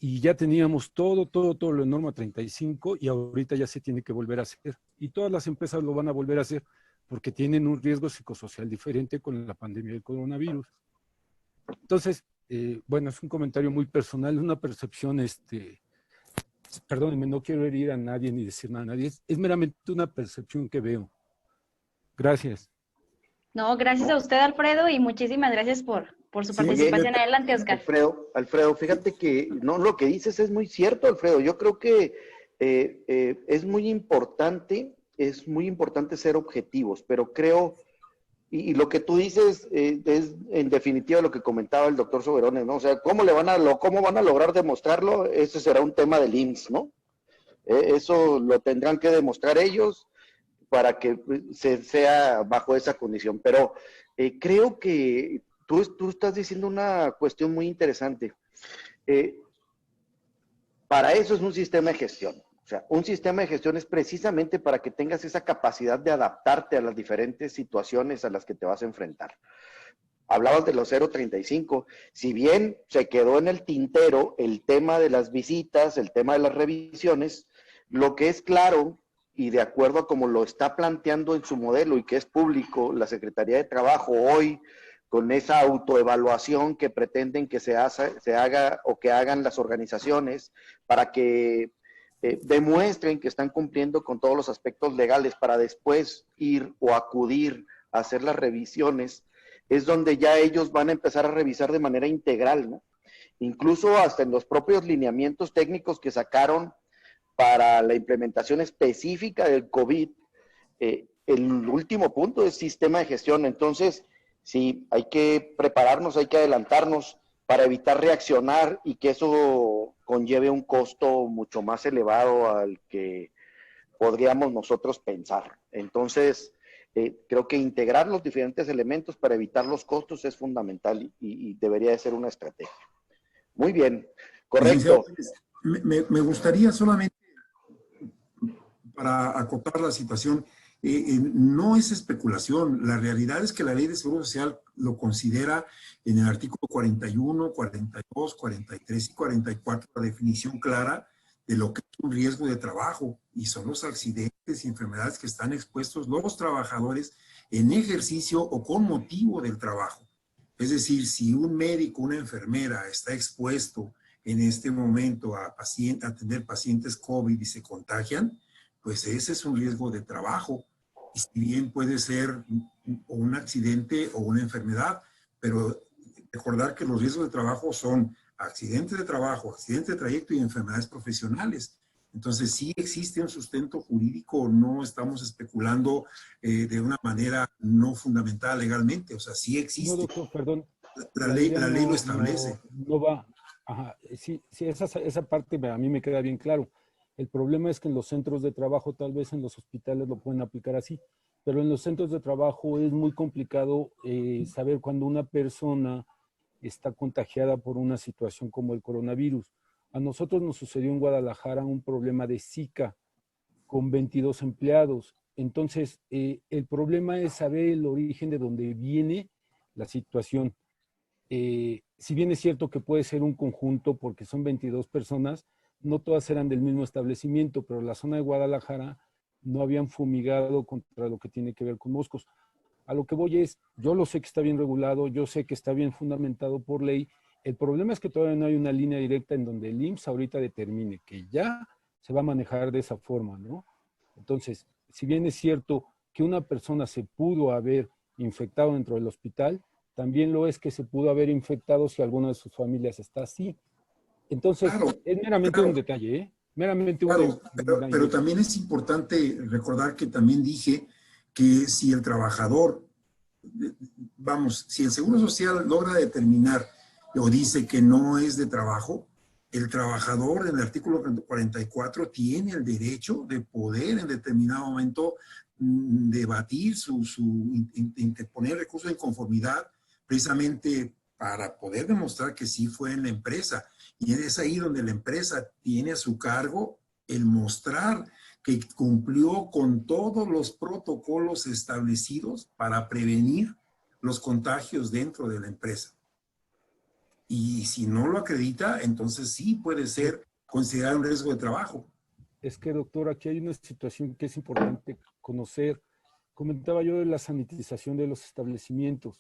y ya teníamos todo lo de norma 35 y ahorita ya se tiene que volver a hacer. Y todas las empresas lo van a volver a hacer porque tienen un riesgo psicosocial diferente con la pandemia del coronavirus. Entonces, bueno, es un comentario muy personal, es una percepción, perdónenme, no quiero herir a nadie ni decir nada a nadie, es meramente una percepción que veo. Gracias. No, gracias a usted, Alfredo, y muchísimas gracias por su Sí, participación. Adelante, Oscar. Alfredo, fíjate que no, lo que dices es muy cierto, Alfredo. Yo creo que es muy importante ser objetivos, pero creo, y lo que tú dices es en definitiva lo que comentaba el doctor Soberones, ¿no? O sea, ¿cómo van a lograr demostrarlo? Ese será un tema del IMSS, ¿no? Eso lo tendrán que demostrar ellos para que se sea bajo esa condición. Pero creo que tú estás diciendo una cuestión muy interesante. Para eso es un sistema de gestión. O sea, un sistema de gestión es precisamente para que tengas esa capacidad de adaptarte a las diferentes situaciones a las que te vas a enfrentar. Hablabas de los 035. Si bien se quedó en el tintero el tema de las visitas, el tema de las revisiones, lo que es claro y de acuerdo a como lo está planteando en su modelo y que es público la Secretaría de Trabajo hoy, con esa autoevaluación que pretenden que se haga o que hagan las organizaciones para que demuestren que están cumpliendo con todos los aspectos legales para después ir o acudir a hacer las revisiones, es donde ya ellos van a empezar a revisar de manera integral, ¿no? Incluso hasta en los propios lineamientos técnicos que sacaron para la implementación específica del COVID, el último punto es sistema de gestión. Entonces, sí, hay que prepararnos, hay que adelantarnos para evitar reaccionar y que eso conlleve un costo mucho más elevado al que podríamos nosotros pensar. Entonces, creo que integrar los diferentes elementos para evitar los costos es fundamental y debería de ser una estrategia. Muy bien, correcto. Me gustaría solamente, para acotar la situación, no es especulación. La realidad es que la Ley de Seguro Social lo considera en el artículo 41, 42, 43 y 44, la definición clara de lo que es un riesgo de trabajo, y son los accidentes y enfermedades que están expuestos los trabajadores en ejercicio o con motivo del trabajo. Es decir, si un médico, una enfermera está expuesto en este momento a atender pacientes COVID y se contagian, pues ese es un riesgo de trabajo. Y si bien puede ser un accidente o una enfermedad, pero recordar que los riesgos de trabajo son accidentes de trabajo, accidentes de trayecto y enfermedades profesionales. Entonces sí existe un sustento jurídico, no estamos especulando de una manera no fundamentada legalmente, o sea, sí existe. No, doctor, perdón. La ley lo establece. No va. Ajá, sí, esa parte a mí me queda bien claro. El problema es que en los centros de trabajo, tal vez en los hospitales lo pueden aplicar así, pero en los centros de trabajo es muy complicado saber cuando una persona está contagiada por una situación como el coronavirus. A nosotros nos sucedió en Guadalajara un problema de Zika con 22 empleados. Entonces, el problema es saber el origen de dónde viene la situación. Si bien es cierto que puede ser un conjunto porque son 22 personas, no todas eran del mismo establecimiento, pero la zona de Guadalajara no habían fumigado contra lo que tiene que ver con moscos. A lo que voy es, yo lo sé que está bien regulado, yo sé que está bien fundamentado por ley. El problema es que todavía no hay una línea directa en donde el IMSS ahorita determine que ya se va a manejar de esa forma, ¿no? Entonces, si bien es cierto que una persona se pudo haber infectado dentro del hospital, también lo es que se pudo haber infectado si alguna de sus familias está así. Entonces, claro, es meramente un detalle, ¿eh? Meramente claro, pero también es importante recordar que también dije que si el trabajador, vamos, si el Seguro Social logra determinar o dice que no es de trabajo, el trabajador en el artículo 44 tiene el derecho de poder en determinado momento debatir interponer recurso de inconformidad precisamente para poder demostrar que sí fue en la empresa. Y es ahí donde la empresa tiene a su cargo el mostrar que cumplió con todos los protocolos establecidos para prevenir los contagios dentro de la empresa. Y si no lo acredita, entonces sí puede ser considerado un riesgo de trabajo. Es que, doctor, aquí hay una situación que es importante conocer. comentaba yo de la sanitización de los establecimientos.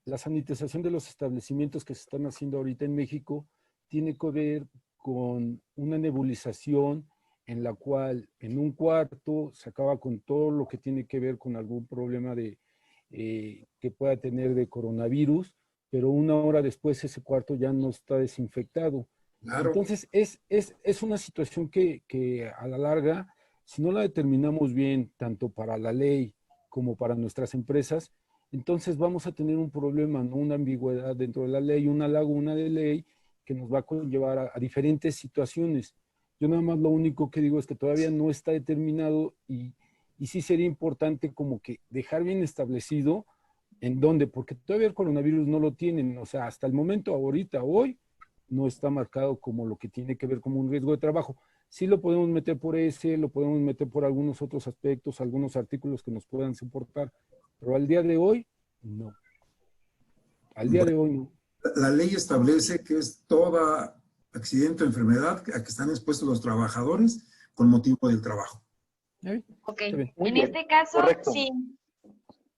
La sanitización de los establecimientos que se están haciendo ahorita en México tiene que ver con una nebulización en la cual en un cuarto se acaba con todo lo que tiene que ver con algún problema que pueda tener de coronavirus, pero una hora después ese cuarto ya no está desinfectado. Claro. Entonces es una situación que a la larga, si no la determinamos bien, tanto para la ley como para nuestras empresas, entonces vamos a tener un problema, ¿no? Una ambigüedad dentro de la ley, una laguna de ley que nos va a conllevar a diferentes situaciones. Yo nada más lo único que digo es que todavía no está determinado y sí sería importante como que dejar bien establecido en dónde, porque todavía el coronavirus no lo tienen, o sea, hasta el momento, ahorita, hoy, no está marcado como lo que tiene que ver como un riesgo de trabajo. Sí lo podemos meter por ese, lo podemos meter por algunos otros aspectos, algunos artículos que nos puedan soportar, pero al día de hoy, no. Al día de hoy, no. La ley establece que es toda accidente o enfermedad a que están expuestos los trabajadores con motivo del trabajo. Ok, Muy en bien. este caso, Correcto. sí.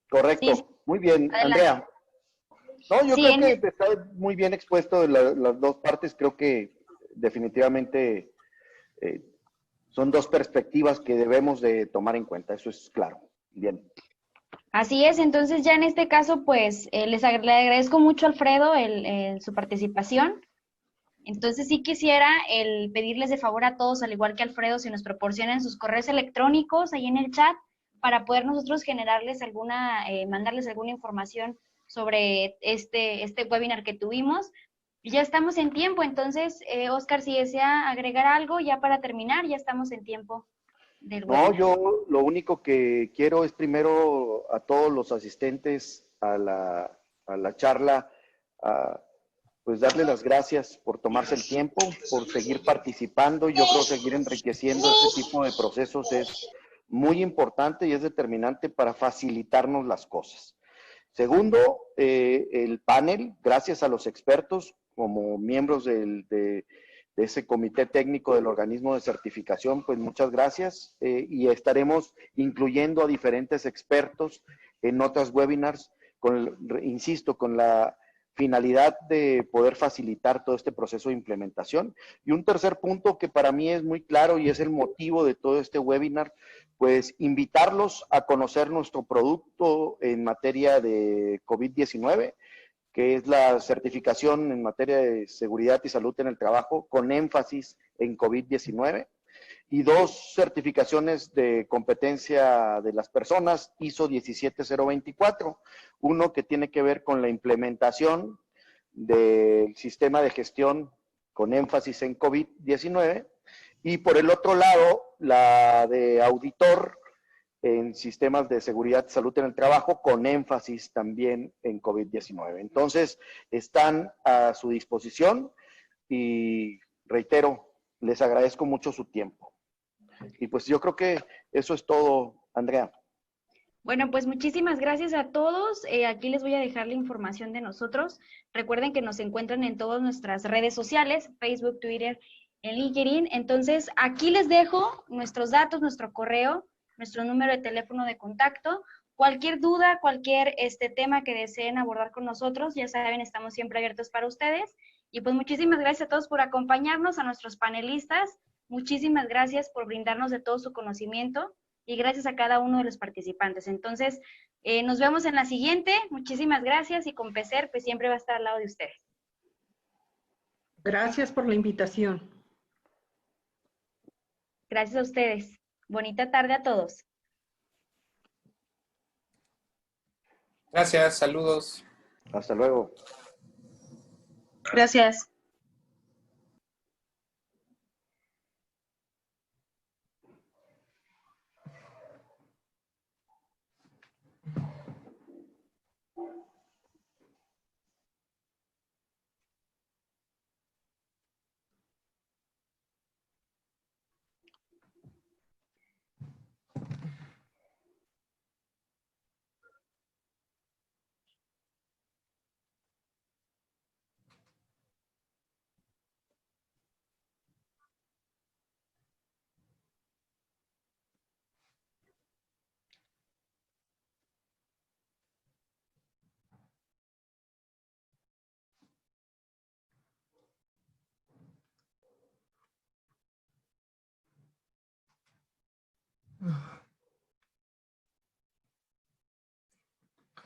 Correcto. Sí. Muy bien, Adelante. Andrea. No, yo Sí, creo que está muy bien expuesto las dos partes. Creo que definitivamente son dos perspectivas que debemos de tomar en cuenta. Eso es claro. Bien. Así es, entonces ya en este caso, pues le agradezco mucho, Alfredo, su participación. Entonces sí quisiera el pedirles de favor a todos, al igual que Alfredo, si nos proporcionan sus correos electrónicos ahí en el chat para poder nosotros generarles mandarles alguna información sobre este webinar que tuvimos. Y ya estamos en tiempo, entonces, Oscar, si desea agregar algo, ya para terminar, ya estamos en tiempo del No, webinar. yo lo único que quiero es primero a todos los asistentes a la charla, pues darle las gracias por tomarse el tiempo, por seguir participando. Yo creo seguir enriqueciendo este tipo de procesos es muy importante y es determinante para facilitarnos las cosas. Segundo, el panel, gracias a los expertos como miembros de ese comité técnico del organismo de certificación, pues muchas gracias y estaremos incluyendo a diferentes expertos en otras webinars, insisto, con la finalidad de poder facilitar todo este proceso de implementación. Y un tercer punto que para mí es muy claro y es el motivo de todo este webinar, pues invitarlos a conocer nuestro producto en materia de COVID-19, que es la certificación en materia de seguridad y salud en el trabajo con énfasis en COVID-19 y dos certificaciones de competencia de las personas, ISO 17024, uno que tiene que ver con la implementación del sistema de gestión con énfasis en COVID-19 y por el otro lado la de auditor en sistemas de seguridad y salud en el trabajo con énfasis también en COVID-19. Entonces, están a su disposición y reitero, les agradezco mucho su tiempo. Y pues yo creo que eso es todo, Andrea. Bueno, pues muchísimas gracias a todos. Aquí les voy a dejar la información de nosotros. Recuerden que nos encuentran en todas nuestras redes sociales, Facebook, Twitter, en LinkedIn. Entonces, aquí les dejo nuestros datos, nuestro correo, nuestro número de teléfono de contacto. Cualquier duda, cualquier tema que deseen abordar con nosotros, ya saben, estamos siempre abiertos para ustedes. Y pues muchísimas gracias a todos por acompañarnos, a nuestros panelistas. Muchísimas gracias por brindarnos de todo su conocimiento y gracias a cada uno de los participantes. Entonces, nos vemos en la siguiente. Muchísimas gracias y con PECER, pues siempre va a estar al lado de ustedes. Gracias por la invitación. Gracias a ustedes. Bonita tarde a todos. Gracias, saludos. Hasta luego. Gracias.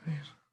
ver.